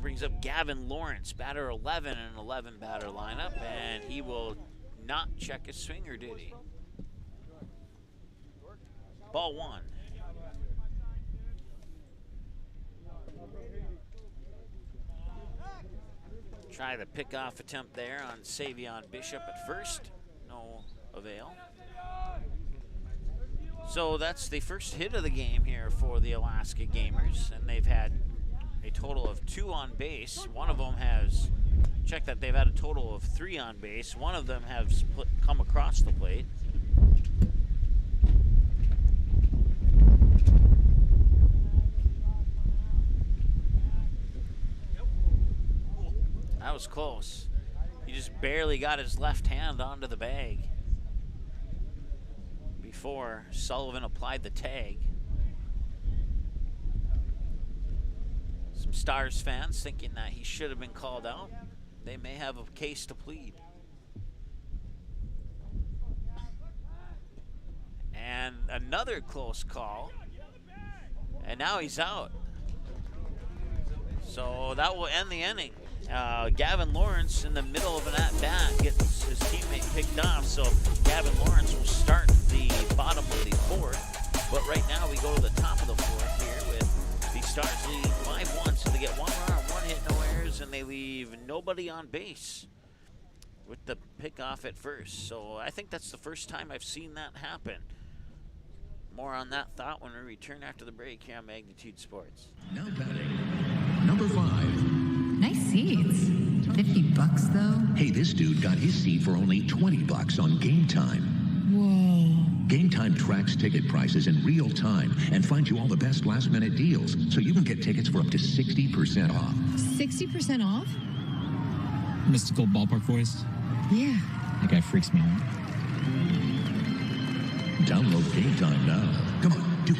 Brings up Gavin Lawrence, batter 11 in an 11 batter lineup, and he will not check his swinger, did he? Ball 1. Try the pickoff attempt there on Savion Bishop at first. No avail. So that's the first hit of the game here for the Alaska Gamers, and they've had a total of 2 on base. One of them has, check that, they've had a total of 3 on base. One of them has come across the plate. That was close. He just barely got his left hand onto the bag before Sullivan applied the tag. Some Stars fans thinking that he should have been called out. They may have a case to plead. And another close call. And now he's out. So that will end the inning. Gavin Lawrence in the middle of an at-bat gets his teammate picked off. So Gavin Lawrence will start the bottom of the 4th. But right now we go to the top of the 4th here with the Stars lead 5-1, so they get 1 run, 1 hit, no errors, and they leave nobody on base with the pickoff at first. So I think that's the first time I've seen that happen. More on that thought when we return after the break here on Magnitude Sports. Now batting, number 5. Nice seats. $50 though? Hey, this dude got his seat for only $20 on Game Time. Whoa. Game Time tracks ticket prices in real time and finds you all the best last-minute deals, so you can get tickets for up to 60% off. 60% off? Mystical ballpark voice? Yeah. That guy freaks me out. Download Game Time now. Come on, do it.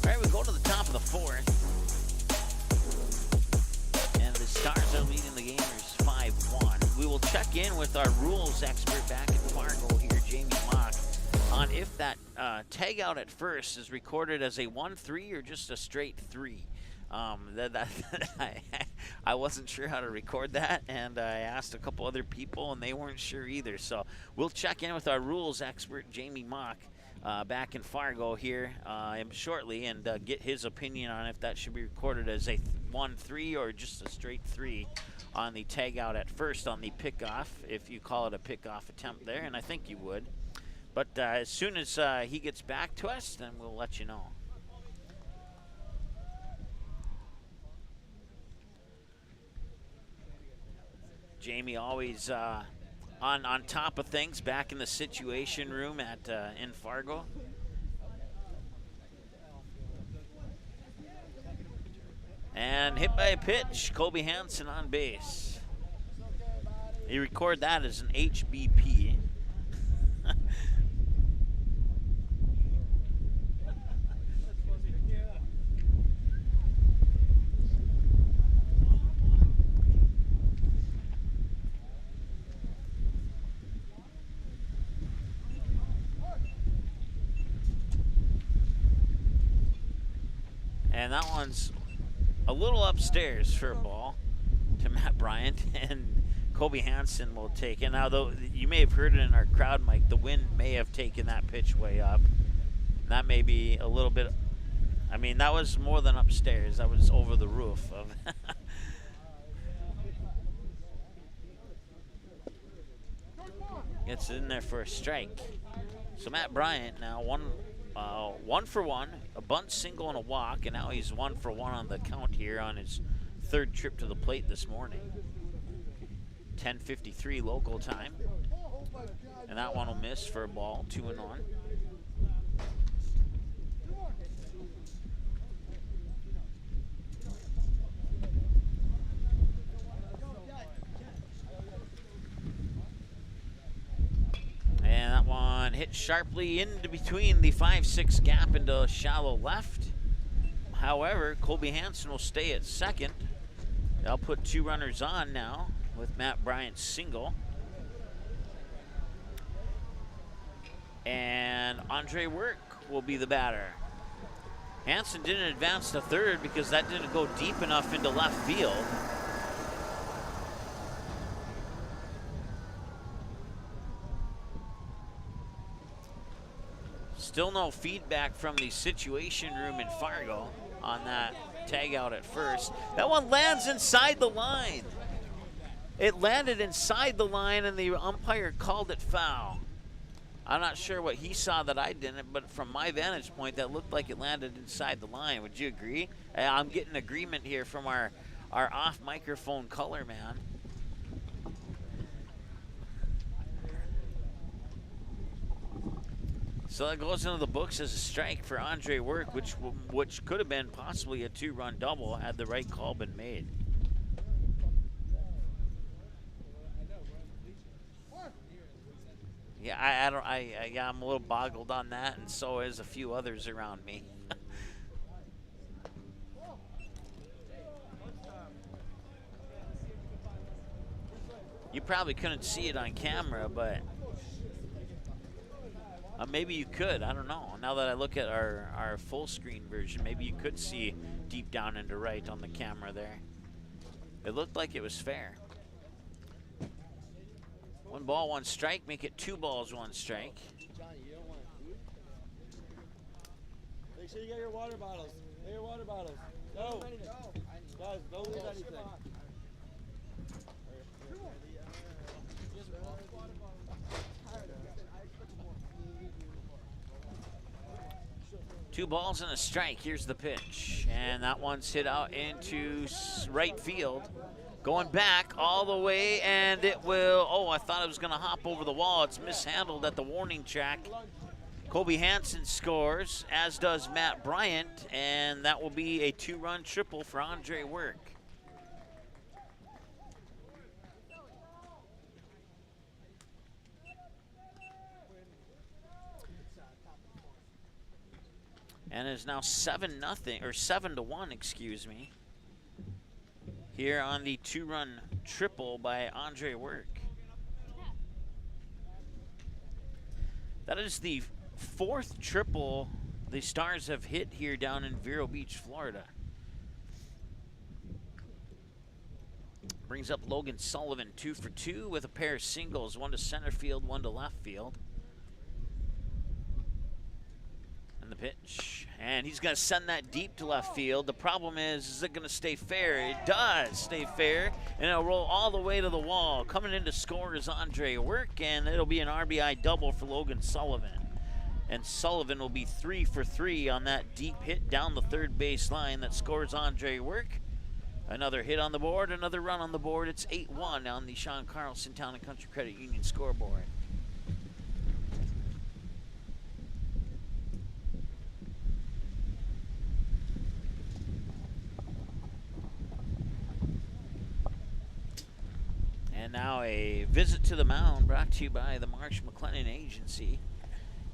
All right, we go to the top of the fourth. And the Stars are leading the Gamers 5-1. We will check in with our rules expert back in Fargo here, Jamie Mock, on if that tag out at first is recorded as a 1-3 or just a straight 3. I wasn't sure how to record that, and I asked a couple other people, and they weren't sure either. So we'll check in with our rules expert, Jamie Mock, back in Fargo here shortly, and get his opinion on if that should be recorded as a 1-3 or just a straight 3 on the tag out at first on the pickoff, if you call it a pickoff attempt there, and I think you would. But as soon as he gets back to us, then we'll let you know. Jamie always on top of things back in the situation room at in Fargo. And hit by a pitch, Kobe Hansen on base. You record that as an HBP. And that one's a little upstairs for a ball to Matt Bryant, and Kobe Hansen will take it. Now, though, you may have heard it in our crowd mic, the wind may have taken that pitch way up. That may be a little bit, I mean, that was more than upstairs. That was over the roof of gets in there for a strike. So Matt Bryant now one for one, a bunt, single, and a walk, and now he's 1 for 1 on the count here on his third trip to the plate this morning. 10:53 local time, and that one will miss for a ball, 2-1. And that one hit sharply into between the 5-6 gap into shallow left. However, Colby Hansen will stay at second. They'll put 2 runners on now with Matt Bryant's single. And Andre Work will be the batter. Hansen didn't advance to third because that didn't go deep enough into left field. Still no feedback from the situation room in Fargo on that tag out at first. That one lands inside the line. It landed inside the line and the umpire called it foul. I'm not sure what he saw that I didn't, but from my vantage point, that looked like it landed inside the line. Would you agree? I'm getting agreement here from our off microphone color man. So that goes into the books as a strike for Andre Work, which could have been possibly a 2-run double had the right call been made. Yeah, I'm a little boggled on that, and so is a few others around me. You probably couldn't see it on camera, but maybe you could. I don't know. Now that I look at our full screen version, maybe you could see deep down into right on the camera there. It looked like it was fair. 1 ball, 1 strike. Make it 2 balls, 1 strike. Johnny, you don't want food? Make sure you get your water bottles. Get your water bottles. Go. Guys, don't leave anything. Two balls and a strike. Here's the pitch. And that one's hit out into right field. Going back all the way, and it will, oh, I thought it was going to hop over the wall. It's mishandled at the warning track. Kobe Hansen scores, as does Matt Bryant, and that will be a 2-run triple for Andre Work. And it's now 7-0, or 7-1, excuse me, here on the 2-run triple by Andre Work. That is the 4th triple the Stars have hit here down in Vero Beach, Florida. Brings up Logan Sullivan 2 for 2 with a pair of singles, 1 to center field, 1 to left field. And the pitch, and he's going to send that deep to left field. The problem is it going to stay fair? It does stay fair, and it'll roll all the way to the wall. Coming in to score is Andre Work, and it'll be an RBI double for Logan Sullivan. And Sullivan will be 3 for 3 on that deep hit down the third base line that scores Andre Work. Another hit on the board, another run on the board. It's 8-1 on the Sean Carlson Town and Country Credit Union scoreboard. And now a visit to the mound brought to you by the Marsh McLennan Agency.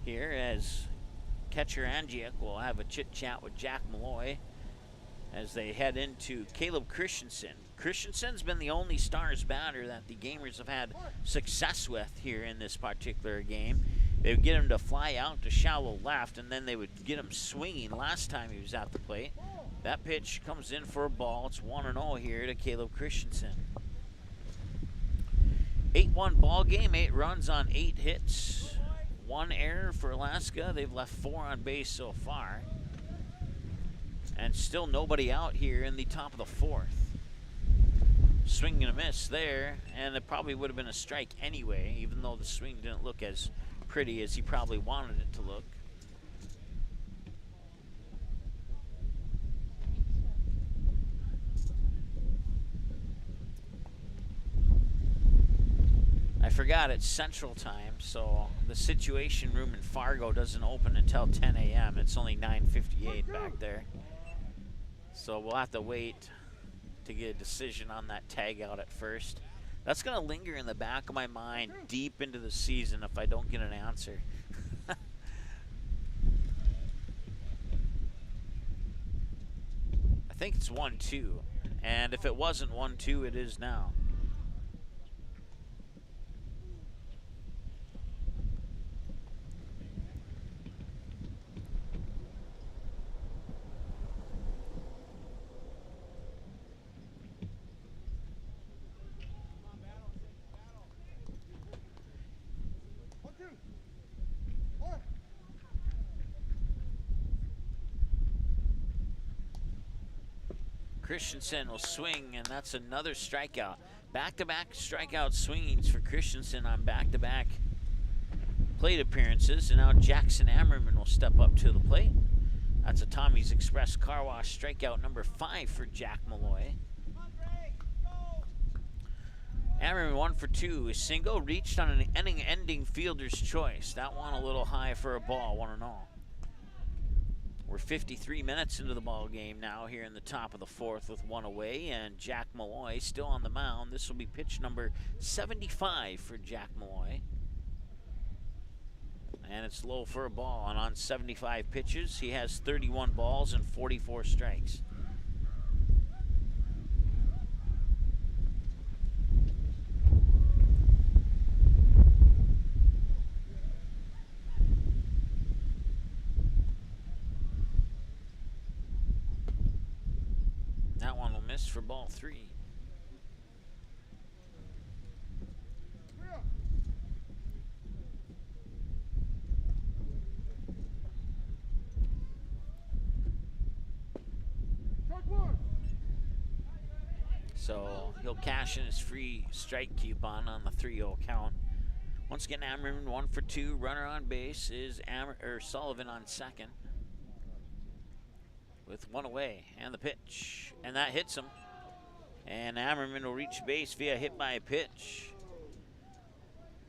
Here as catcher Angiak will have a chit-chat with Jack Malloy as they head into Caleb Christensen. Christensen's been the only Stars batter that the Gamers have had success with here in this particular game. They would get him to fly out to shallow left, and then they would get him swinging last time he was at the plate. That pitch comes in for a ball. It's 1-0 here to Caleb Christensen. 8-1 ball game, 8 runs on 8 hits. 1 error for Alaska. They've left 4 on base so far. And still nobody out here in the top of the 4th. Swing and a miss there, and it probably would have been a strike anyway, even though the swing didn't look as pretty as he probably wanted it to look. I forgot it's Central Time, so the Situation Room in Fargo doesn't open until 10 a.m. It's only 9:58 back there. So we'll have to wait to get a decision on that tag out at first. That's going to linger in the back of my mind deep into the season if I don't get an answer. I think it's 1-2, and if it wasn't 1-2, it is now. Christensen will swing, and that's another strikeout. Back-to-back strikeout swingings for Christensen on back-to-back plate appearances, and now Jackson Ammerman will step up to the plate. That's a Tommy's Express Car Wash strikeout number 5 for Jack Malloy. Ammerman 1 for 2. A single reached on an ending fielder's choice. That one a little high for a ball, 1-0. We're 53 minutes into the ball game now here in the top of the 4th with 1 away, and Jack Malloy still on the mound. This will be pitch number 75 for Jack Malloy. And it's low for a ball, and on 75 pitches, he has 31 balls and 44 strikes. for ball 3. So he'll cash in his free strike coupon on the 3-0 count. Once again, Ammerman 1 for 2. Runner on base is Sullivan on second with 1 away, and the pitch, and that hits him. And Ammerman will reach base via hit by a pitch.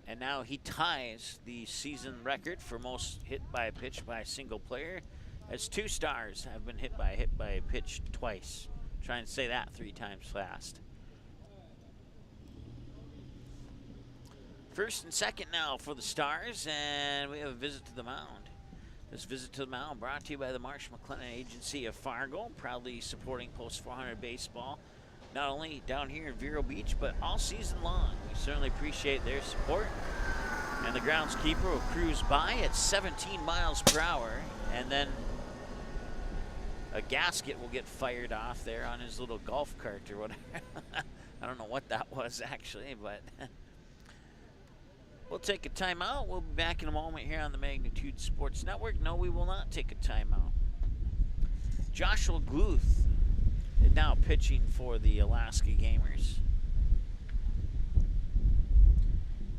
And now he ties the season record for most hit by a pitch by a single player, as 2 Stars have been hit by a pitch twice. Try and say that 3 times fast. First and second now for the Stars, and we have a visit to the mound. This visit to the mound brought to you by the Marsh McLennan Agency of Fargo, proudly supporting Post 400 baseball, not only down here in Vero Beach, but all season long. We certainly appreciate their support. And the groundskeeper will cruise by at 17 miles per hour, and then a gasket will get fired off there on his little golf cart or whatever. I don't know what that was actually, but we'll take a timeout. We'll be back in a moment here on the Magnitude Sports Network. No, we will not take a timeout. Joshua Gluth is now pitching for the Alaska Gamers.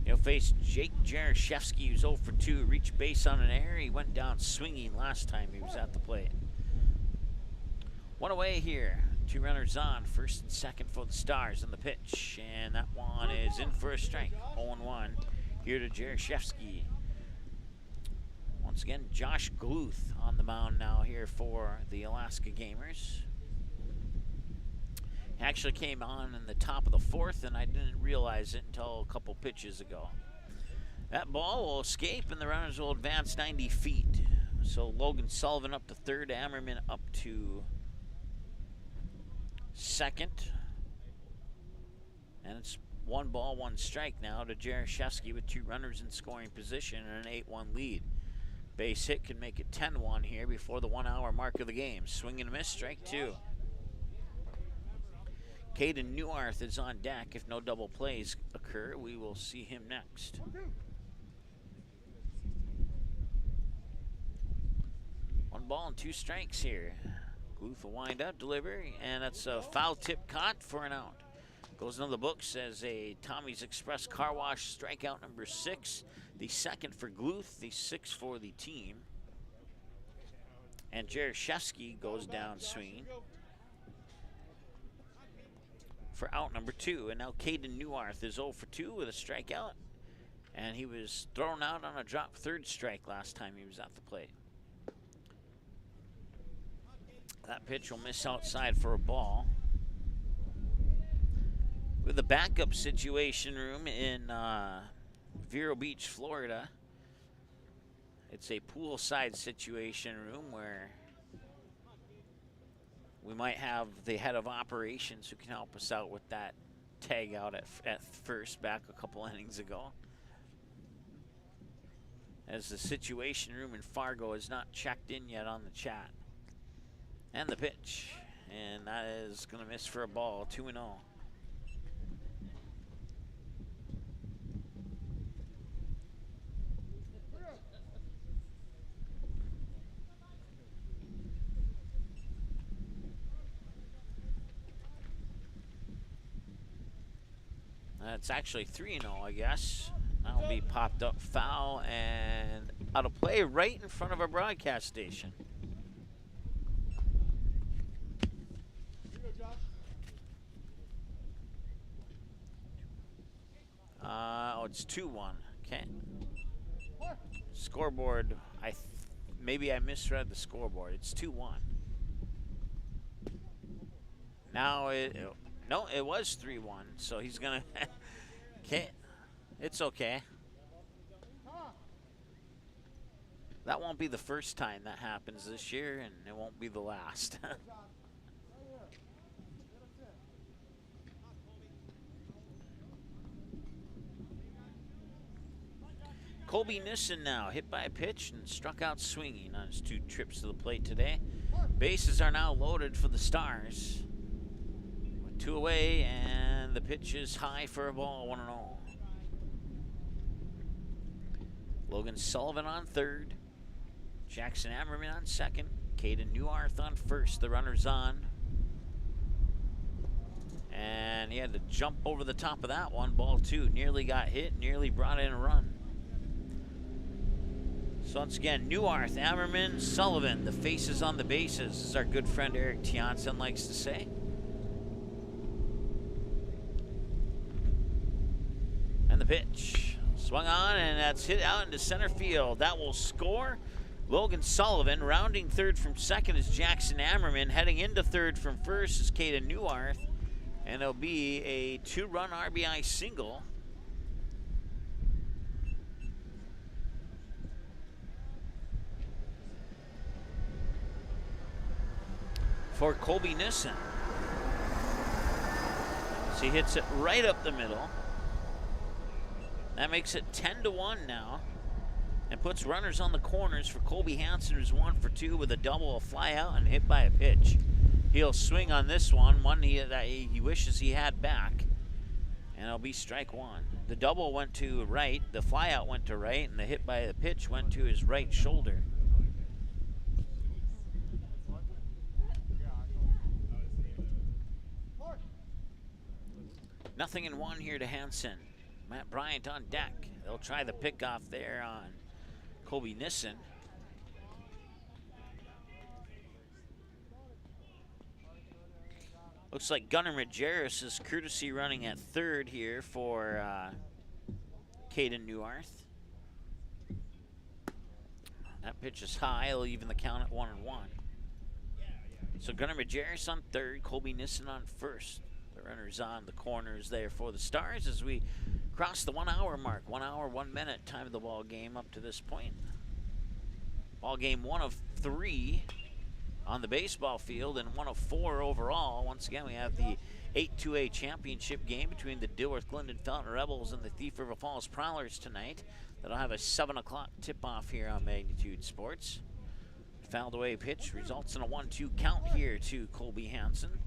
He'll face Jake Jaroszewski, who's 0 for 2, reached base on an error. He went down swinging last time he was at the plate. 1 away here. 2 runners on, first and second for the Stars on the pitch. And that one is in for a strike. 0-1 here to Jaroszewski. Once again, Josh Gluth on the mound now here for the Alaska Gamers. He actually came on in the top of the 4th, and I didn't realize it until a couple pitches ago. That ball will escape, and the runners will advance 90 feet. So Logan Sullivan up to third, Ammerman up to second. And it's 1 ball, 1 strike now to Jaroszewski with 2 runners in scoring position and an 8-1 lead. Base hit can make it 10-1 here before the 1 hour mark of the game. Swing and a miss, strike 2. Caden Newarth is on deck. If no double plays occur, we will see him next. One ball and 2 strikes here. Gluth will wind up, delivery, and that's a foul tip caught for an out. Goes into the books as a Tommy's Express Car Wash strikeout number 6. The second for Gluth, the 6th for the team. And Jaroszewski goes down swinging for out number 2. And now Caden Newarth is 0 for 2 with a strikeout. And he was thrown out on a drop 3rd strike last time he was at the plate. That pitch will miss outside for a ball. With the backup situation room in Vero Beach, Florida. It's a poolside situation room where we might have the head of operations who can help us out with that tag out at first back a couple innings ago. As the situation room in Fargo is not checked in yet on the chat. And the pitch. And that is going to miss for a ball, 2-0. It's actually 3-0, I guess. That'll be popped up foul and out of play right in front of our broadcast station. Oh, it's 2-1. Okay. Scoreboard. Maybe I misread the scoreboard. It's 2-1. Now no, it was 3-1. So he's gonna. Okay, it's okay. That won't be the first time that happens this year, and it won't be the last. Colby Nissen now hit by a pitch and struck out swinging on his 2 trips to the plate today. Bases are now loaded for the Stars. Two away, and the pitch is high for a ball, 1-0. Logan Sullivan on third. Jackson Ammerman on second. Caden Newarth on first. The runner's on. And he had to jump over the top of that one. Ball two. Nearly got hit. Nearly brought in a run. So once again, Newarth, Ammerman, Sullivan. The faces on the bases, as our good friend Eric Tiansen likes to say. And the pitch. Swung on, and that's hit out into center field. That will score. Logan Sullivan. Rounding third from second is Jackson Ammerman. Heading into third from first is Caden Newarth. And it'll be a 2-run RBI single. For Colby Nissen. So he hits it right up the middle. That makes it 10-1 now. And puts runners on the corners for Colby Hansen, who's 1 for 2 with a double, a fly out, and hit by a pitch. He'll swing on this one that he wishes he had back. And it'll be strike one. The double went to right, the fly out went to right, and the hit by the pitch went to his right shoulder. Nothing in one here to Hansen. Matt Bryant on deck. They'll try the pickoff there on Colby Nissen. Looks like Gunnar Majerus is courtesy running at third here for Caden Newarth. That pitch is high. It'll even the count at 1-1. So Gunnar Majerus on third, Colby Nissen on first. The runners on the corners there for the Stars as we cross the 1 hour mark. 1 hour, 1 minute time of the ball game up to this point. Ball game 1 of 3 on the baseball field and 1 of 4 overall. Once again, we have the 8-2A championship game between the Dilworth Glendon Fountain Rebels and the Thief River Falls Prowlers tonight. That'll have a 7 o'clock tip-off here on Magnitude Sports. Fouled away pitch results in a 1-2 count here to Colby Hansen.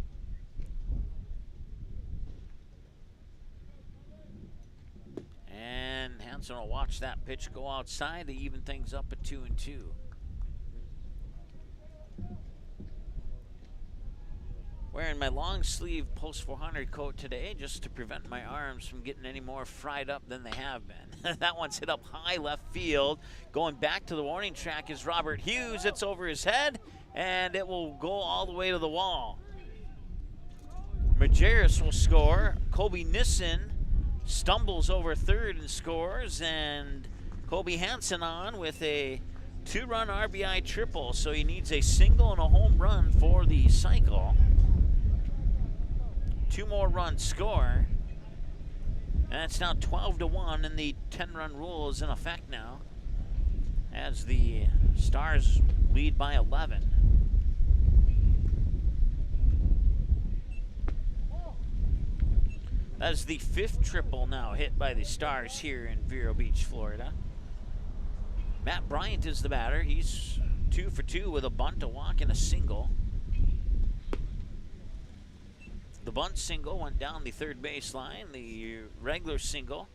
And Hansen will watch that pitch go outside to even things up at 2-2. Wearing my long sleeve Post 400 coat today just to prevent my arms from getting any more fried up than they have been. That one's hit up high left field. Going back to the warning track is Robert Hughes. It's over his head, and it will go all the way to the wall. Majerus will score. Colby Nissen stumbles over third and scores, and Colby Hansen on with a 2-run RBI triple. So he needs a single and a home run for the cycle. 2 more runs score. And it's now 12-1, and the 10-run rule is in effect now as the Stars lead by 11. That is the 5th triple now hit by the Stars here in Vero Beach, Florida. Matt Bryant is the batter. He's 2 for 2 with a bunt, a walk, and a single. The bunt single went down the third baseline. The regular single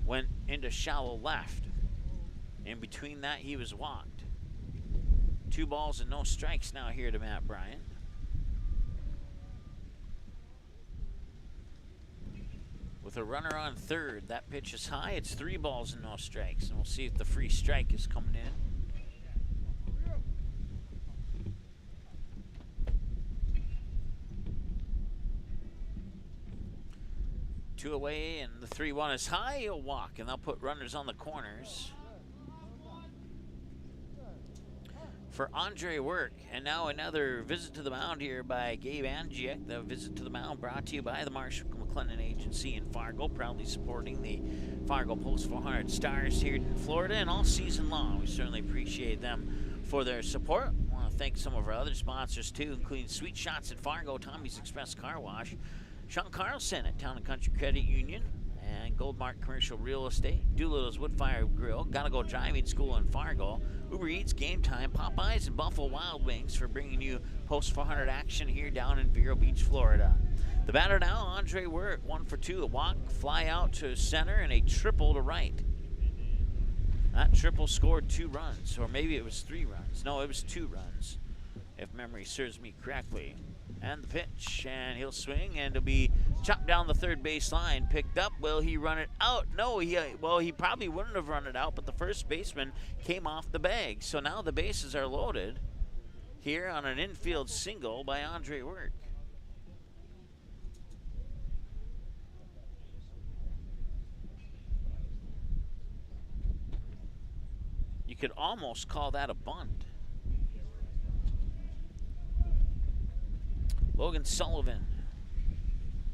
went into shallow left. In between that, he was walked. 2 balls and no strikes now here to Matt Bryant. With a runner on third, that pitch is high. It's 3 balls and no strikes. And we'll see if the free strike is coming in. Two away, and the 3-1 is high. He'll walk, and they'll put runners on the corners for Andre Work. And now another visit to the mound here by Gabe Angiek. The visit to the mound brought to you by the Marshall McLennan Agency in Fargo, proudly supporting the Fargo Post 400 Stars here in Florida and all season long. We certainly appreciate them for their support. I want to thank some of our other sponsors too, including Sweet Shots at Fargo, Tommy's Express Car Wash, Sean Carlson at Town & Country Credit Union, and Goldmark Commercial Real Estate, Doolittle's Woodfire Grill, Gotta Go Driving School in Fargo, Uber Eats, Game Time, Popeyes, and Buffalo Wild Wings for bringing you Post 400 action here down in Vero Beach, Florida. The The batter now, Andre Wirt, 1 for 2. A walk, fly out to center, and a triple to right. That triple scored 2 runs, or maybe it was 3 runs. No, it was 2 runs, if memory serves me correctly. And the pitch, and he'll swing, and it'll be chopped down the third base line, picked up. Will he run it out? No, he probably wouldn't have run it out, but the first baseman came off the bag. So now the bases are loaded here on an infield single by Andre Wirt. You could almost call that a bunt. Logan Sullivan,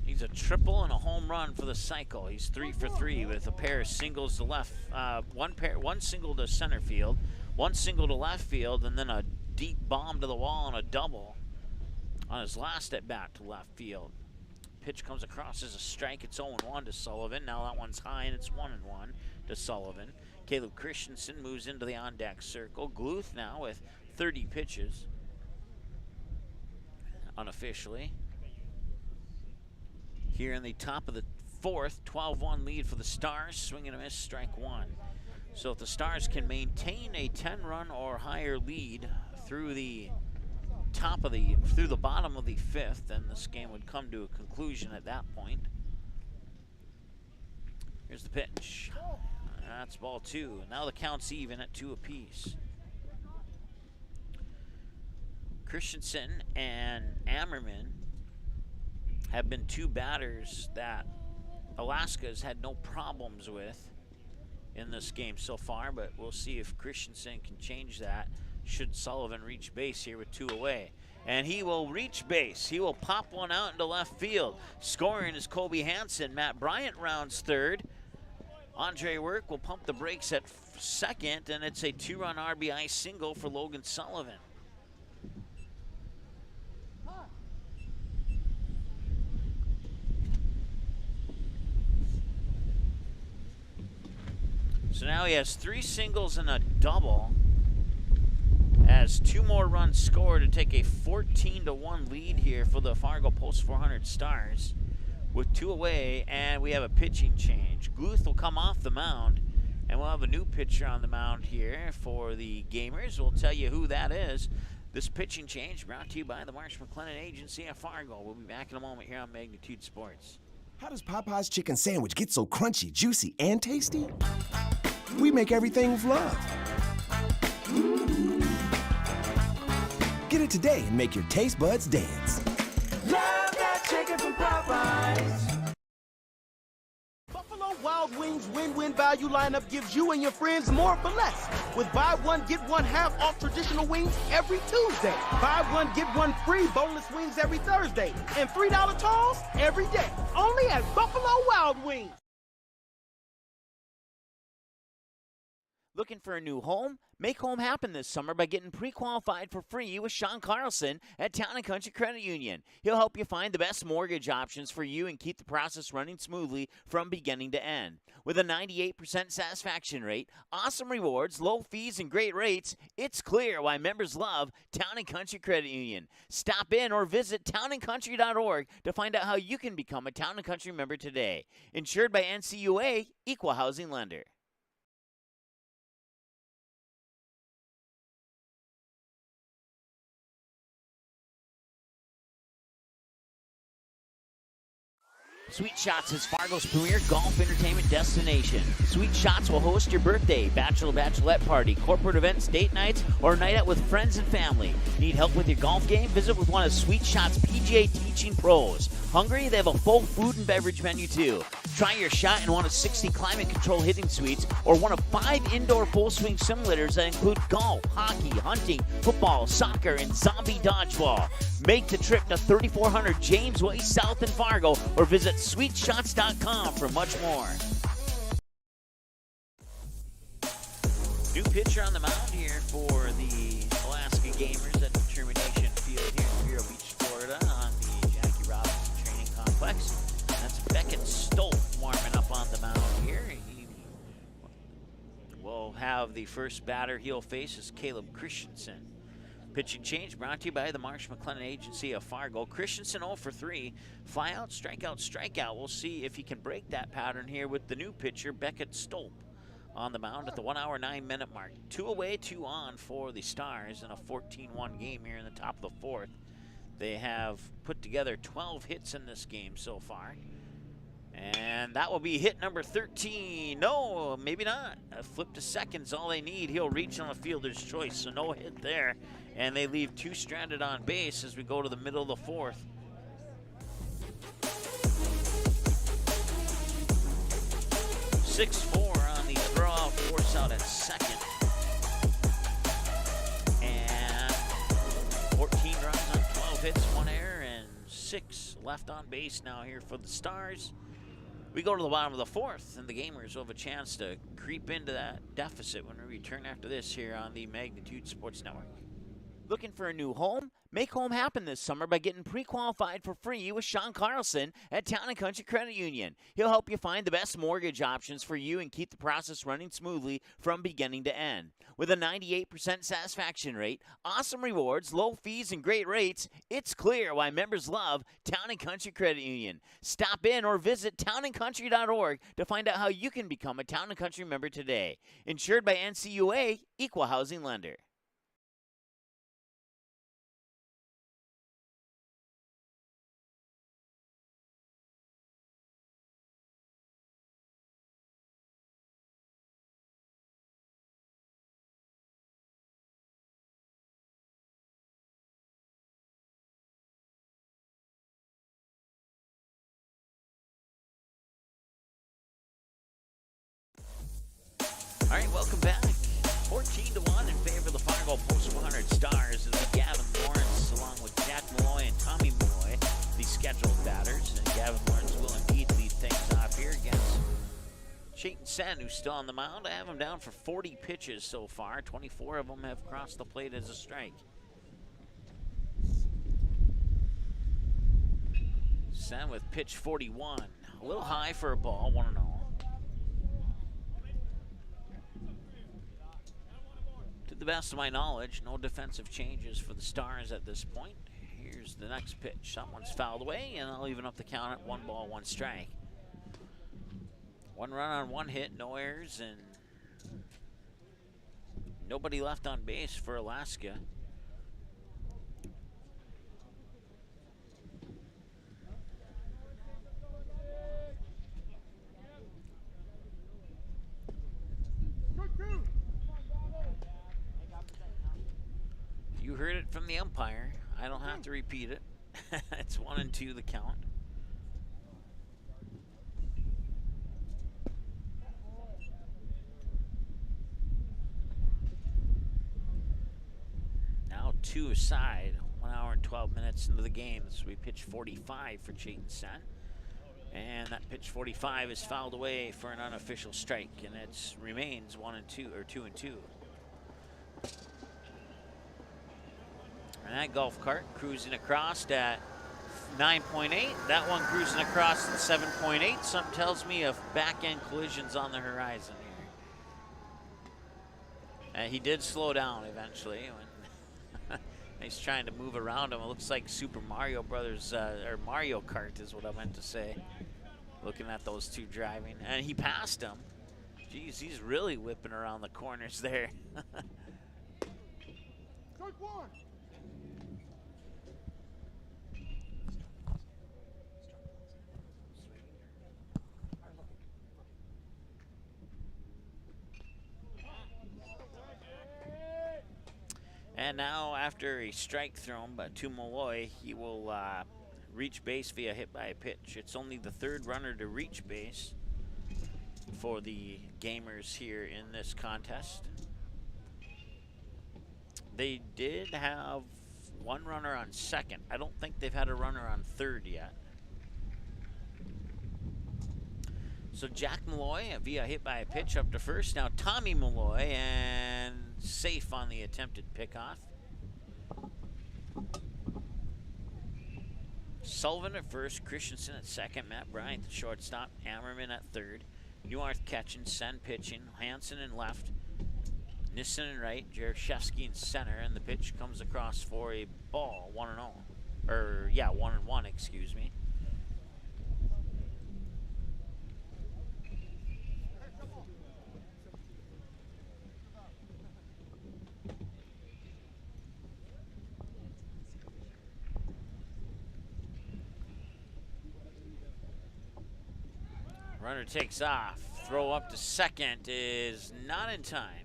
he's a triple and a home run for the cycle. He's 3 for 3 with a pair of singles to left, one single to center field, 1 single to left field, and then a deep bomb to the wall and a double on his last at bat to left field. Pitch comes across as a strike. It's 0-1 to Sullivan. Now that one's high, and it's 1-1 to Sullivan. Caleb Christensen moves into the on-deck circle. Gluth now with 30 pitches. Unofficially. Here in the top of the 4th, 12-1 lead for the Stars. Swing and a miss, strike 1. So if the Stars can maintain a 10-run or higher lead through the bottom of the 5th, then this game would come to a conclusion at that point. Here's the pitch. That's ball 2. Now the count's even at 2 apiece. Christensen and Ammerman have been 2 batters that Alaska's had no problems with in this game so far, but we'll see if Christensen can change that should Sullivan reach base here with 2 away. And he will reach base. He will pop one out into left field. Scoring is Kobe Hansen. Matt Bryant rounds 3rd. Andre Wirt will pump the brakes at 2nd, and it's a 2-run RBI single for Logan Sullivan. So now he has 3 singles and a double, as 2 more runs scored to take a 14-1 lead here for the Fargo Post 400 Stars with 2 away, and we have a pitching change. Gluth will come off the mound, and we'll have a new pitcher on the mound here for the Gamers. We'll tell you who that is. This pitching change brought to you by the Marsh McLennan Agency at Fargo. We'll be back in a moment here on Magnitude Sports. How does Popeye's chicken sandwich get so crunchy, juicy, and tasty? We make everything with love. Get it today and make your taste buds dance. Love that chicken from Popeyes. Buffalo Wild Wings win-win value lineup gives you and your friends more for less. With buy one, get one half off traditional wings every Tuesday. Buy one, get one free boneless wings every Thursday. And $3 tolls every day. Only at Buffalo Wild Wings. Looking for a new home? Make home happen this summer by getting pre-qualified for free with Sean Carlson at Town & Country Credit Union. He'll help you find the best mortgage options for you and keep the process running smoothly from beginning to end. With a 98% satisfaction rate, awesome rewards, low fees, and great rates, it's clear why members love Town & Country Credit Union. Stop in or visit townandcountry.org to find out how you can become a Town & Country member today. Insured by NCUA, Equal Housing Lender. Sweet Shots is Fargo's premier golf entertainment destination. Sweet Shots will host your birthday, bachelorette party, corporate events, date nights, or a night out with friends and family. Need help with your golf game? Visit with one of Sweet Shots' PGA teaching pros. Hungry? They have a full food and beverage menu too. Try your shot in one of 60 climate control hitting suites or one of 5 indoor full swing simulators that include golf, hockey, hunting, football, soccer, and zombie dodgeball. Make the trip to 3400 James Way South in Fargo or visit sweetshots.com for much more. New pitcher on the mound here for the Alaska Gamers at the Termination Field here in Vero Beach, Florida on the Jackie Robinson Training Complex. That's Beckett Stolt warming up on the mound here. He will have the first batter he'll face is Caleb Christensen. Pitching change brought to you by the Marsh McLennan Agency of Fargo. Christensen 0 for 3. Fly out, strikeout, strikeout. We'll see if he can break that pattern here with the new pitcher, Beckett Stolp, on the mound at the 1 hour, 9 minute mark. 2 away, 2 on for the Stars in a 14-1 game here in the top of the 4th. They have put together 12 hits in this game so far. And that will be hit number 13. No, maybe not. A flip to second's all they need. He'll reach on the fielder's choice, so no hit there. And they leave 2 stranded on base as we go to the middle of the 4th. Six-4 on the throw-out, force out at second. And 14 runs on 12 hits, 1 error, and 6 left on base now here for the Stars. We go to the bottom of the 4th, and the Gamers will have a chance to creep into that deficit when we return after this here on the Magnitude Sports Network. Looking for a new home? Make home happen this summer by getting pre-qualified for free with Sean Carlson at Town & Country Credit Union. He'll help you find the best mortgage options for you and keep the process running smoothly from beginning to end. With a 98% satisfaction rate, awesome rewards, low fees, and great rates, it's clear why members love Town & Country Credit Union. Stop in or visit townandcountry.org to find out how you can become a Town & Country member today. Insured by NCUA, Equal Housing Lender. All right, welcome back. 14-1 in favor of the Fargo Post 100 Stars. It's Gavin Lawrence along with Jack Malloy and Tommy Malloy, the scheduled batters. And Gavin Lawrence will indeed lead things off here against Chayton Sen, who's still on the mound. I have him down for 40 pitches so far. 24 of them have crossed the plate as a strike. Sen with pitch 41. A little high for a ball, 1-0. To the best of my knowledge, no defensive changes for the Stars at this point. Here's the next pitch. That one's fouled away, and I'll even up the count at 1 ball, 1 strike. 1 run on 1 hit, no errors, and nobody left on base for Alaska. You heard it from the umpire. I don't have to repeat it. It's 1-2 the count. Now 2 aside. 1 hour and 12 minutes into the game. This will be pitch 45 for Chayton Sen. And that pitch 45 is fouled away for an unofficial strike, and it remains 1-2 or 2-2. And that golf cart cruising across at 9.8. That one cruising across at 7.8. Something tells me of back-end collisions on the horizon here. And he did slow down eventually when he's trying to move around him. It looks like Super Mario Brothers, or Mario Kart is what I meant to say. Looking at those two driving. And he passed him. Geez, he's really whipping around the corners there. Strike 1. And now, after a strike thrown to Malloy, he will reach base via hit by a pitch. It's only the 3rd runner to reach base for the Gamers here in this contest. They did have 1 runner on 2nd. I don't think they've had a runner on 3rd yet. So Jack Malloy via hit by a pitch up to 1st. Now Tommy Malloy, and safe on the attempted pickoff. Sullivan at 1st, Christensen at 2nd, Matt Bryant at shortstop, Ammerman at 3rd, Newarth catching, Sen pitching, Hansen in left, Nissen in right, Jaroszewski in center, and the pitch comes across for a ball, 1-0. Or, yeah, 1-1, excuse me. Runner takes off. Throw up to second is not in time.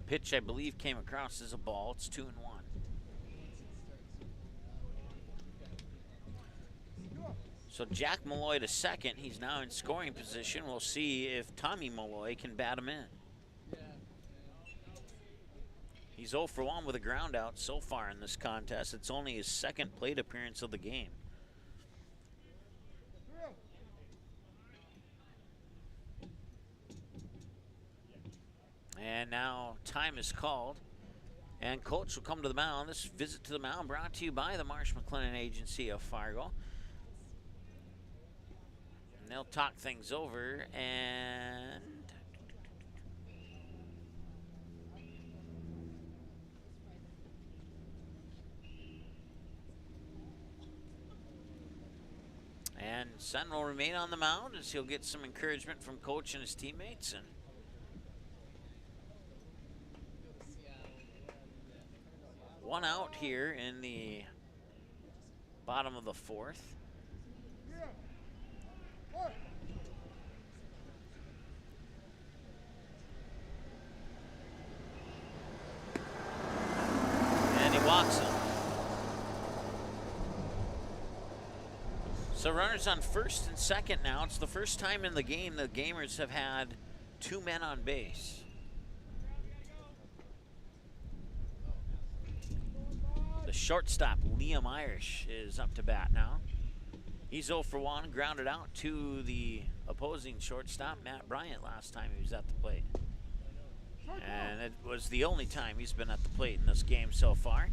Pitch, I believe, came across as a ball. It's 2-1. So Jack Malloy to second. He's now in scoring position. We'll see if Tommy Malloy can bat him in. He's 0 for 1 with a ground out so far in this contest. It's only his second plate appearance of the game. And now time is called, and coach will come to the mound. This visit to the mound brought to you by the Marsh McLennan Agency of Fargo. And they'll talk things over, and Sen will remain on the mound as he'll get some encouragement from coach and his teammates. And one out here in the bottom of the fourth. And he walks him. So runners on first and second now. It's the first time in the game the Gamers have had 2 men on base. The shortstop, Liam Irish, is up to bat now. He's 0 for 1, grounded out to the opposing shortstop, Matt Bryant, last time he was at the plate. And it was the only time he's been at the plate in this game so far.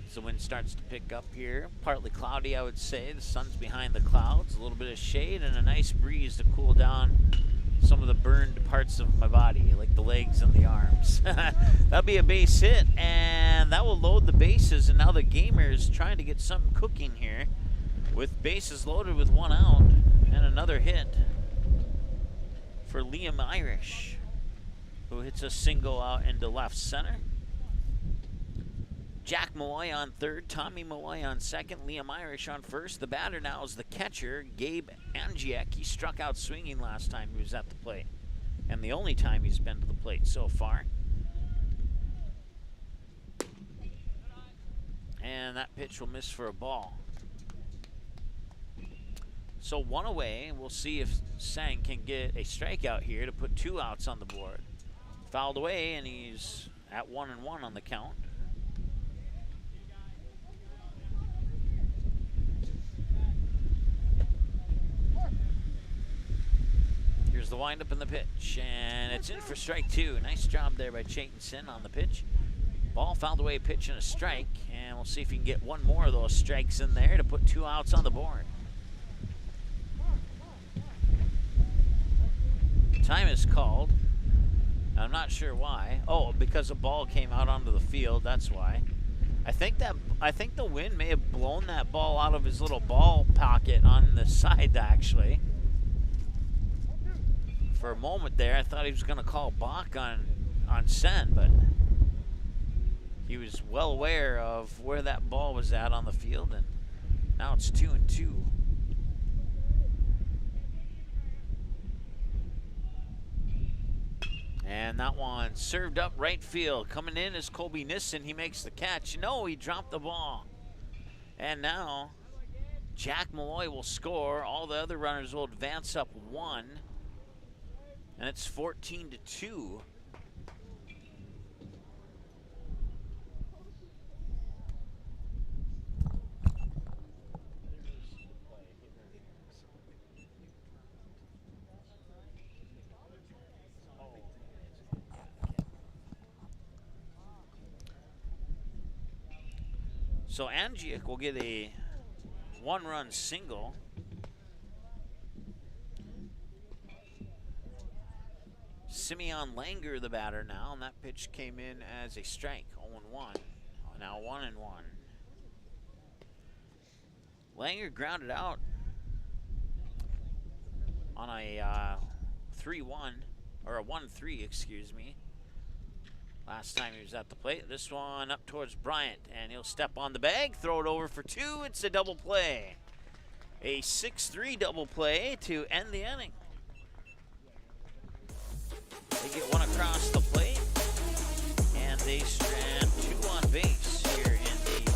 As the wind starts to pick up here, partly cloudy, I would say. The sun's behind the clouds, a little bit of shade, and a nice breeze to cool down some of the burned parts of my body, like the legs and the arms. That'll be a base hit, and that will load the bases. And now the Gamers trying to get something cooking here with bases loaded with 1 out and another hit for Liam Irish, who hits a single out into left center. Jack Malloy on third, Tommy Malloy on second, Liam Irish on first. The batter now is the catcher, Gabe Angiek. He struck out swinging last time he was at the plate, and the only time he's been to the plate so far. And that pitch will miss for a ball. So 1 away. We'll see if Sang can get a strikeout here to put 2 outs on the board. Fouled away, and he's at 1-1 on the count. Here's the windup and the pitch, and it's in for strike 2. Nice job there by Chayton Sin on the pitch. Ball fouled away, pitch and a strike, and we'll see if he can get 1 more of those strikes in there to put 2 outs on the board. Time is called. I'm not sure why. Oh, because a ball came out onto the field, that's why. I think the wind may have blown that ball out of his little ball pocket on the side, actually. For a moment there, I thought he was going to call balk on Sen, but he was well aware of where that ball was at on the field, and now it's 2-2. And that one served up right field. Coming in is Colby Nissen. He makes the catch. No, he dropped the ball. And now Jack Malloy will score. All the other runners will advance up 1. And it's 14-2. So Angiek will get a 1-run single. Simeon Langer, the batter now, and that pitch came in as a strike. 0-1. Now 1-1. Langer grounded out on a 3-1, or a 1-3, excuse me. Last time he was at the plate. This one up towards Bryant, and he'll step on the bag, throw it over for 2. It's a double play. A 6-3 double play to end the inning. They get one across the plate, and they strand 2 on base here in the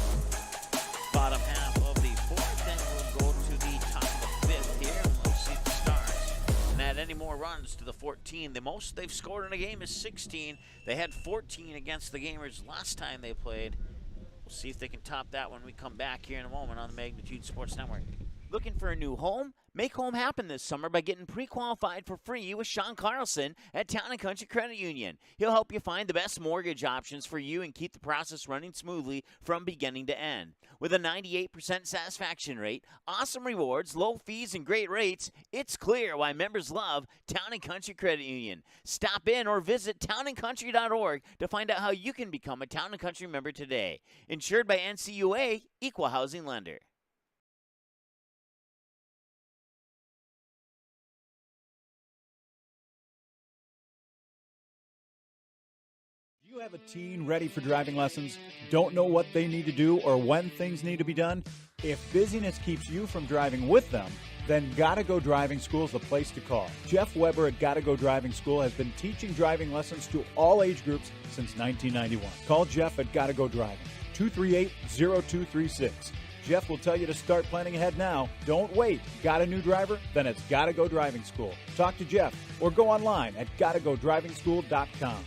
bottom half of the 4th, and we'll go to the top of the 5th here, and we'll see the Stars. And add any more runs to the 14. The most they've scored in a game is 16. They had 14 against the Gamers last time they played. We'll see if they can top that when we come back here in a moment on the Magnitude Sports Network. Looking for a new home? Make home happen this summer by getting pre-qualified for free with Sean Carlson at Town & Country Credit Union. He'll help you find the best mortgage options for you and keep the process running smoothly from beginning to end. With a 98% satisfaction rate, awesome rewards, low fees, and great rates, it's clear why members love Town & Country Credit Union. Stop in or visit townandcountry.org to find out how you can become a Town & Country member today. Insured by NCUA, Equal Housing Lender. You have a teen ready for driving lessons, don't know what they need to do or when things need to be done? If busyness keeps you from driving with them, then Gotta Go Driving School is the place to call. Jeff Weber at Gotta Go Driving School has been teaching driving lessons to all age groups since 1991. Call Jeff at Gotta Go Driving, 238-0236. Jeff will tell you to start planning ahead now. Don't wait. Got a new driver? Then it's Gotta Go Driving School. Talk to Jeff or go online at gottagodrivingschool.com.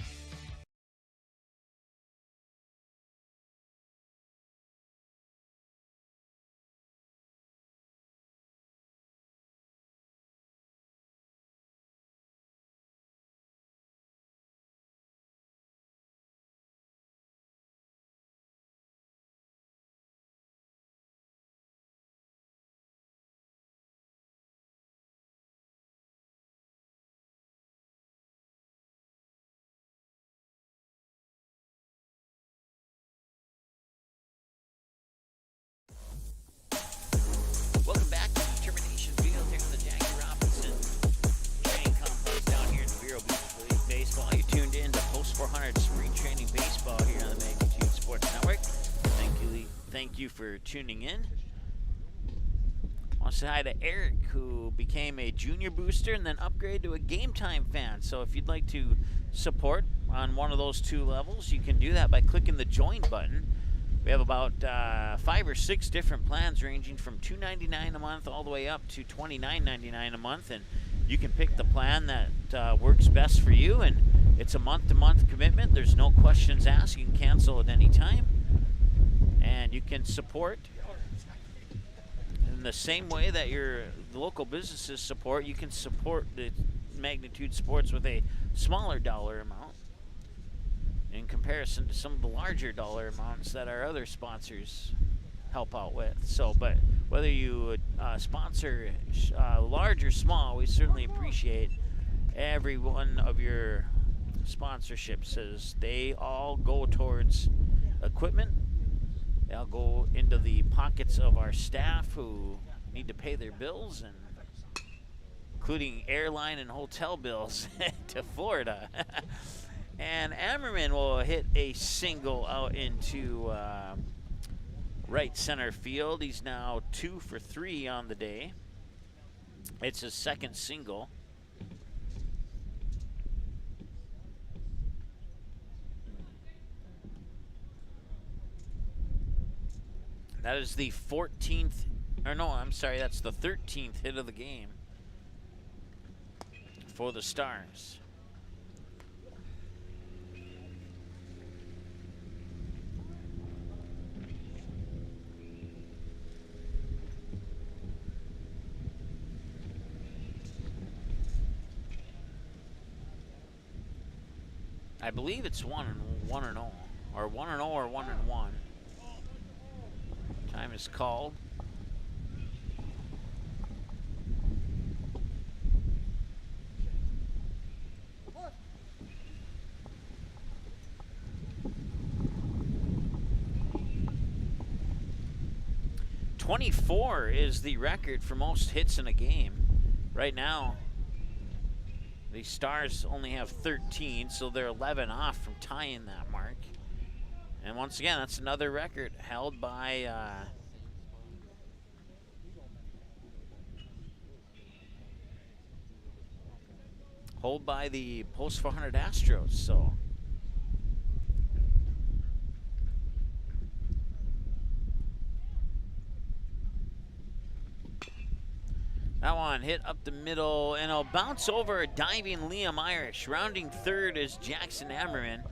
Welcome back to the Termination Field here at the Jackie Robinson Training Complex down here in Vero Beach League Baseball. You're tuned in to Post 400 Spring Training Baseball here on the Magnitude Sports Network. Thank you for tuning in. I want to say hi to Eric, who became a junior booster and then upgraded to a Game Time fan. So if you'd like to support on one of those 2 levels, you can do that by clicking the Join button. We have about 5 or 6 different plans ranging from $2.99 a month all the way up to $29.99 a month, and you can pick the plan that works best for you, and it's a month-to-month commitment. There's no questions asked. You can cancel at any time, and you can support in the same way that the local businesses support. You can support the Magnitude Sports with a smaller dollar amount in comparison to some of the larger dollar amounts that our other sponsors help out with. So, but whether you sponsor large or small, we certainly appreciate every one of your sponsorships, as they all go towards equipment. They'll go into the pockets of our staff who need to pay their bills, and including airline and hotel bills to Florida. And Ammerman will hit a single out into right center field. He's now 2 for 3 on the day. It's his second single. That is the 14th, or no, I'm sorry, that's the 13th hit of the game for the Stars. I believe it's 1-0, or 1-0 or 1-1. Time is called. 24 is the record for most hits in a game. Right now, the Stars only have 13, so they're 11 off from tying that mark. And once again, that's another record held by the Post 400 Astros. So that one hit up the middle, and it'll bounce over a diving Liam Irish. Rounding third is Jackson Ammerman.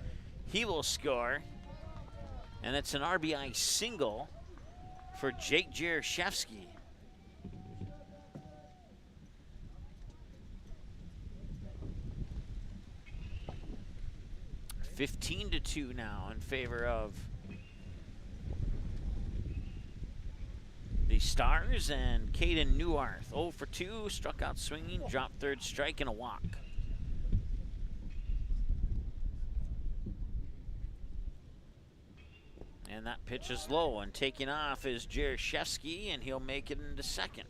He will score, and it's an RBI single for Jake Jaroszewski. (15-2) now in favor of the Stars, and Caden Newarth 0 for 2, struck out swinging, dropped third strike, and a walk. And that pitch is low, and taking off is Jaroszewski, and he'll make it into second.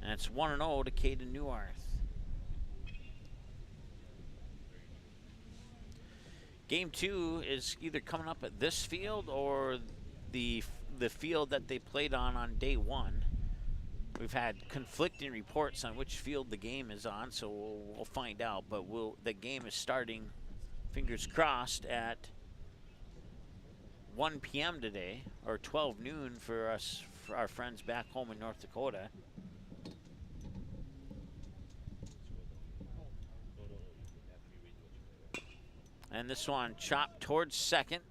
And it's 1-0 to Caden Newarth. Game 2 is either coming up at this field or the field that they played on day 1. We've had conflicting reports on which field the game is on, so we'll find out. But the game is starting, fingers crossed, at 1 p.m. today, or 12 noon for us, for our friends back home in North Dakota. And this one chopped towards second.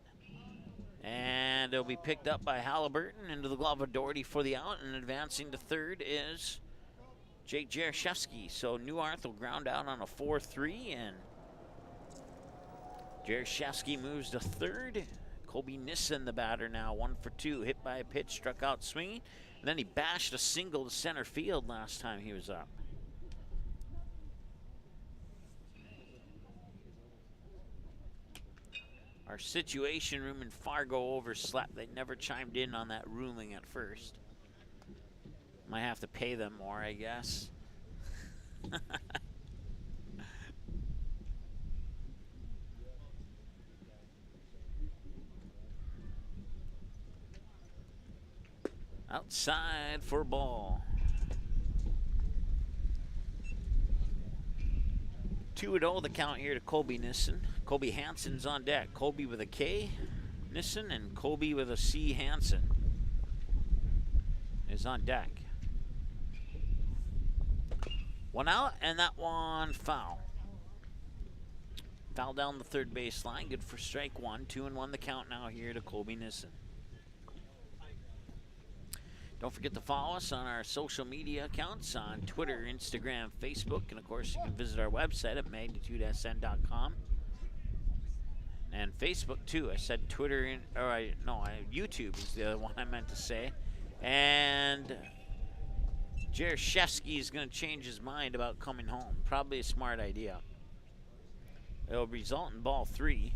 And it'll be picked up by Halliburton into the glove of Doherty for the out. And advancing to third is Jake Jaroszewski. So Newarth will ground out on a 4-3. And Jaroszewski moves to third. Kobe Nissen, the batter, now 1 for 2. Hit by a pitch, struck out swinging. And then he bashed a single to center field last time he was up. Our situation room in Fargo overslept. They never chimed in on that ruling at first. Might have to pay them more, I guess. Outside for ball. 2-0 the count here to Colby Nissen. Colby Hansen's on deck. Colby with a K, Nissen, and Colby with a C, Hansen is on deck. One out, and that one foul. Foul down the third baseline. Good for strike one. 2-1 the count now here to Colby Nissen. Don't forget to follow us on our social media accounts on Twitter, Instagram, Facebook, and of course you can visit our website at magnitudesn.com. And Facebook too. I said Twitter, YouTube is the other one I meant to say. And Jaroszewski is going to change his mind about coming home. Probably a smart idea. It'll result in ball 3.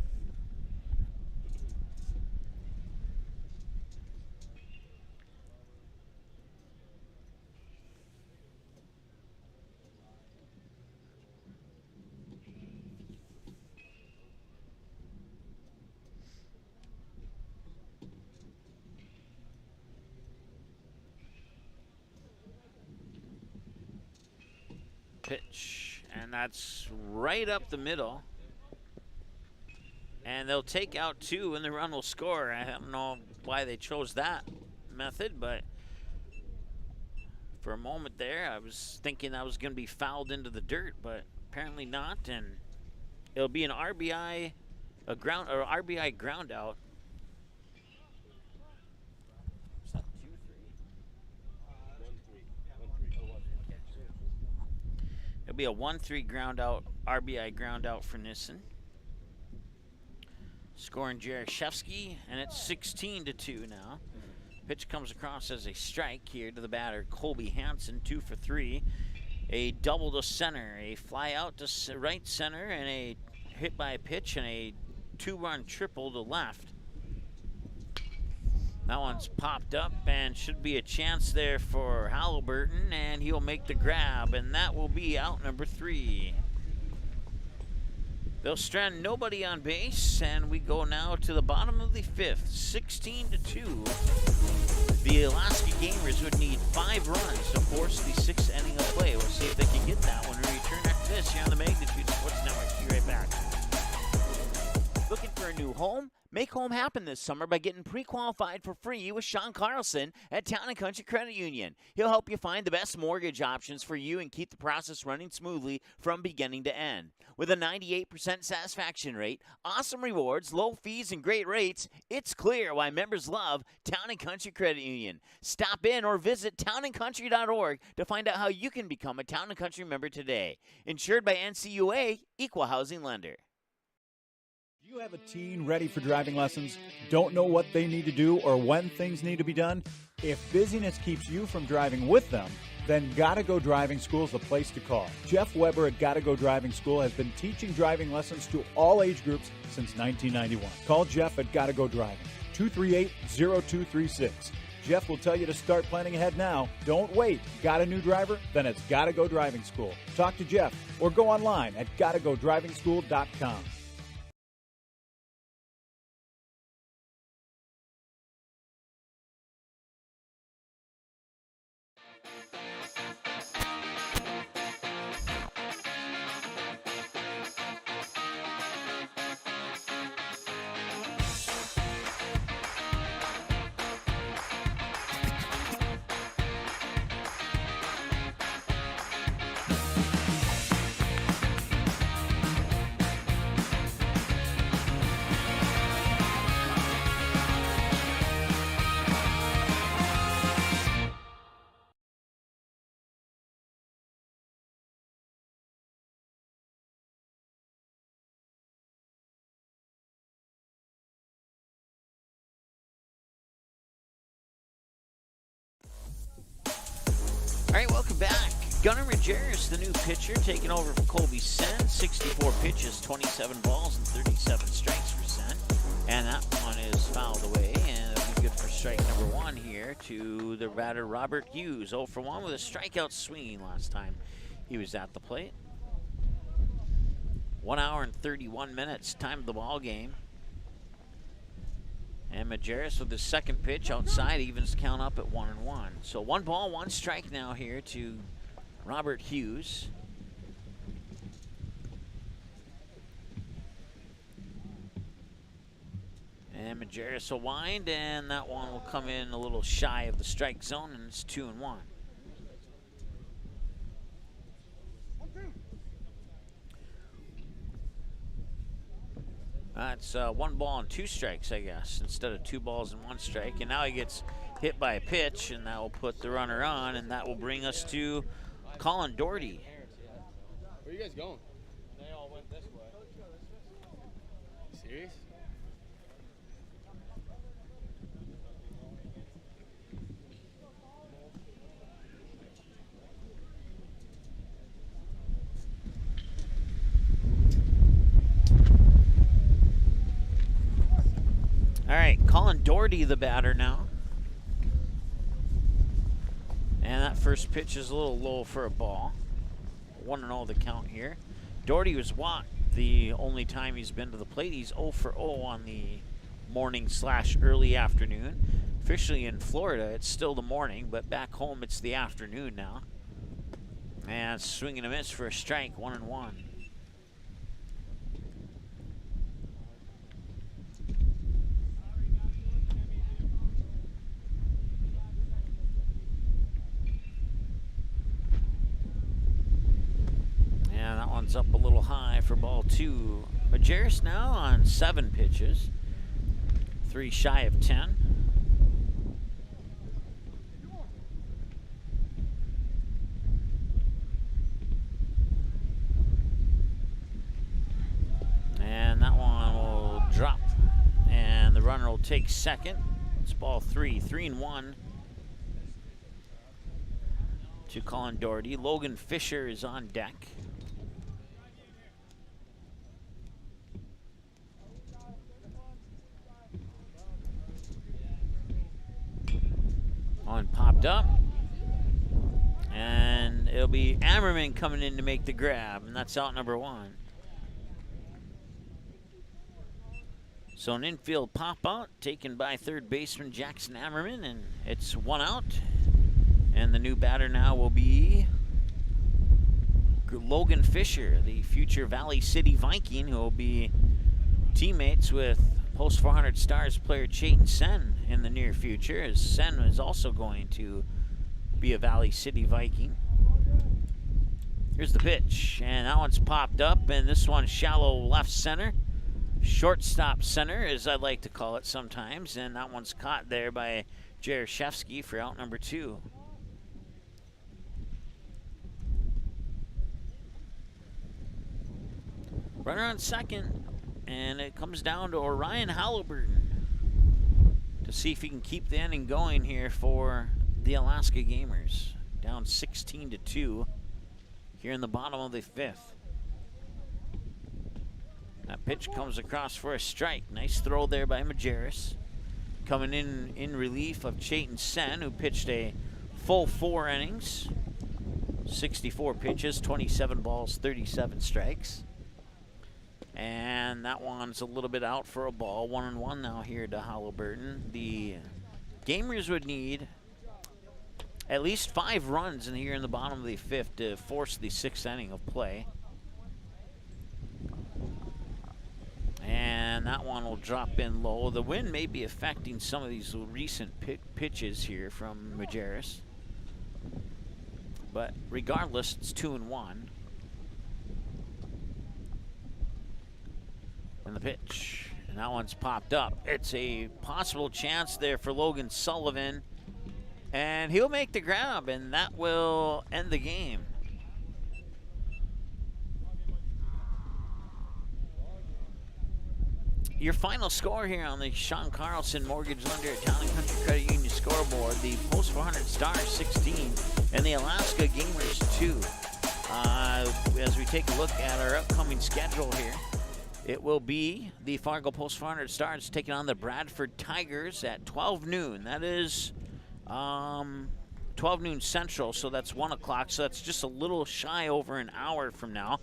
Pitch, and that's right up the middle, and they'll take out 2 and the run will score. I don't know why they chose that method, but for a moment there I was thinking I was going to be fouled into the dirt, but apparently not, and it'll be an RBI ground out. It'll be a 1-3 ground out, RBI ground out for Nissen. Scoring Jaroszewski, and it's 16-2 now. Pitch comes across as a strike here to the batter, Colby Hansen, 2 for 3. A double to center, a fly out to right center, and a hit by a pitch, and a 2-run triple to left. That one's popped up and should be a chance there for Halliburton, and he'll make the grab, and that will be out number 3. They'll strand nobody on base, and we go now to the bottom of the 5th, 16-2. The Alaska Gamers would need 5 runs to force the 6th inning of play. We'll see if they can get that when we return after this here on the Magnitude Sports Network. Be right back. Looking for a new home? Make home happen this summer by getting pre-qualified for free with Sean Carlson at Town & Country Credit Union. He'll help you find the best mortgage options for you and keep the process running smoothly from beginning to end. With a 98% satisfaction rate, awesome rewards, low fees, and great rates, it's clear why members love Town & Country Credit Union. Stop in or visit townandcountry.org to find out how you can become a Town & Country member today. Insured by NCUA, Equal Housing Lender. Do you have a teen ready for driving lessons? Don't know what they need to do or when things need to be done? If busyness keeps you from driving with them, then Gotta Go Driving School is the place to call. Jeff Weber at Gotta Go Driving School has been teaching driving lessons to all age groups since 1991. Call Jeff at Gotta Go Driving, 238-0236. Jeff will tell you to start planning ahead now. Don't wait. Got a new driver? Then it's Gotta Go Driving School. Talk to Jeff or go online at gottagodrivingschool.com. All right, welcome back. Gunnar Majerus, the new pitcher, taking over for Colby Sen. 64 pitches, 27 balls, and 37 strikes for Sen. And that one is fouled away, and it'll be good for strike number 1 here to the batter Robert Hughes. 0 for 1 with a strikeout swinging last time he was at the plate. 1 hour and 31 minutes, time of the ball game. And Majerus with his second pitch outside evens count up at 1-1. So 1 ball, 1 strike now here to Robert Hughes. And Majerus will wind, and that one will come in a little shy of the strike zone, and it's 2-1. That's 1 ball and 2 strikes, I guess, instead of 2 balls and 1 strike. And now he gets hit by a pitch, and that will put the runner on, and that will bring us to Colin Doherty. Where are you guys going? They all went this way. You serious? All right, Colin Doherty, the batter now. And that first pitch is a little low for a ball. 1-0 the count here. Doherty was walked the only time he's been to the plate. He's 0 for 0 on the morning/early afternoon. Officially in Florida, it's still the morning, but back home it's the afternoon now. And swing and a miss for a strike, 1-1. And that one's up a little high for ball 2. Majerus now on 7 pitches. 3 shy of 10. And that one will drop. And the runner will take second. It's ball 3. 3-1 to Colin Doherty. Logan Fisher is on deck. popped up. And it'll be Ammerman coming in to make the grab, and that's out number 1. So an infield pop-out taken by third baseman Jackson Ammerman, and it's 1 out. And the new batter now will be Logan Fisher, the future Valley City Viking, who will be teammates with Post 400 Stars player Chayton Sen in the near future, as Sen is also going to be a Valley City Viking. Here's the pitch, and that one's popped up, and this one's shallow left center. Shortstop center, as I like to call it sometimes, and that one's caught there by Jaroszewski for out number 2. Runner on second, and it comes down to Orion Halliburton to see if he can keep the inning going here for the Alaska Gamers. Down 16-2 here in the bottom of the 5th. That pitch comes across for a strike. Nice throw there by Majerus. Coming in relief of Chayton Sen, who pitched a full 4 innings. 64 pitches, 27 balls, 37 strikes. And that one's a little bit out for a ball. 1-1 now here to Halliburton. The Gamers would need at least 5 runs in here in the bottom of the 5th to force the 6th inning of play. And that one will drop in low. The wind may be affecting some of these recent pitches here from Majerus. But regardless, it's 2-1. And the pitch. And that one's popped up. It's a possible chance there for Logan Sullivan. And he'll make the grab, and that will end the game. Your final score here on the Sean Carlson Mortgage Lender at Town and Country Credit Union scoreboard: the Post 400 Stars 16 and the Alaska Gamers 2. As we take a look at our upcoming schedule here, it will be the Fargo Post 400 Stars taking on the Bradford Tigers at 12 noon. That is 12 noon Central, so that's 1 o'clock. So that's just a little shy over an hour from now.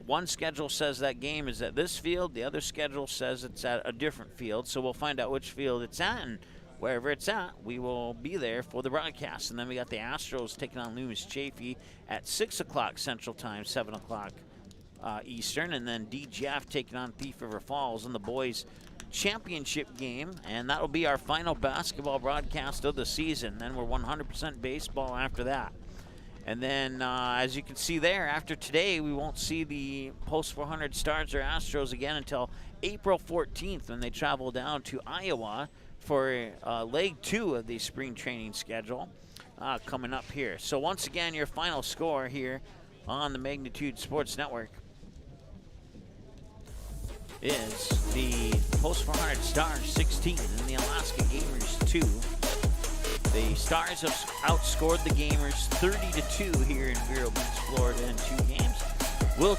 One schedule says that game is at this field. The other schedule says it's at a different field. So we'll find out which field it's at, and wherever it's at, we will be there for the broadcast. And then we got the Astros taking on Loomis Chaffee at 6 o'clock Central Time, 7 o'clock Eastern. And then DGF taking on Thief River Falls in the boys' championship game. And that will be our final basketball broadcast of the season. Then we're 100% baseball after that. And then, as you can see there, after today, we won't see the Post 400 Stars or Astros again until April 14th when they travel down to Iowa for leg 2 of the spring training schedule coming up here. So once again, your final score here on the Magnitude Sports Network is the Post 400 Stars 16 and the Alaska Gamers 2. The Stars have outscored the Gamers 30-2 here in Vero Beach, Florida, in 2 games. We'll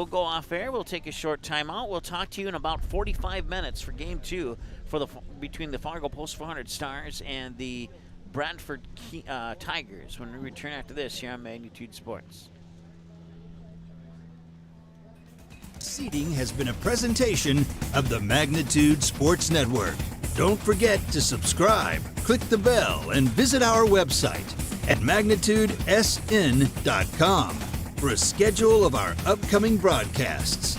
go off air. We'll take a short timeout. We'll talk to you in about 45 minutes for Game 2 for between the Fargo Post 400 Stars and the Bradford Tigers when we return after this here on Magnitude Sports. Seating has been a presentation of the Magnitude Sports Network. Don't forget to subscribe, click the bell, and visit our website at magnitudesn.com for a schedule of our upcoming broadcasts.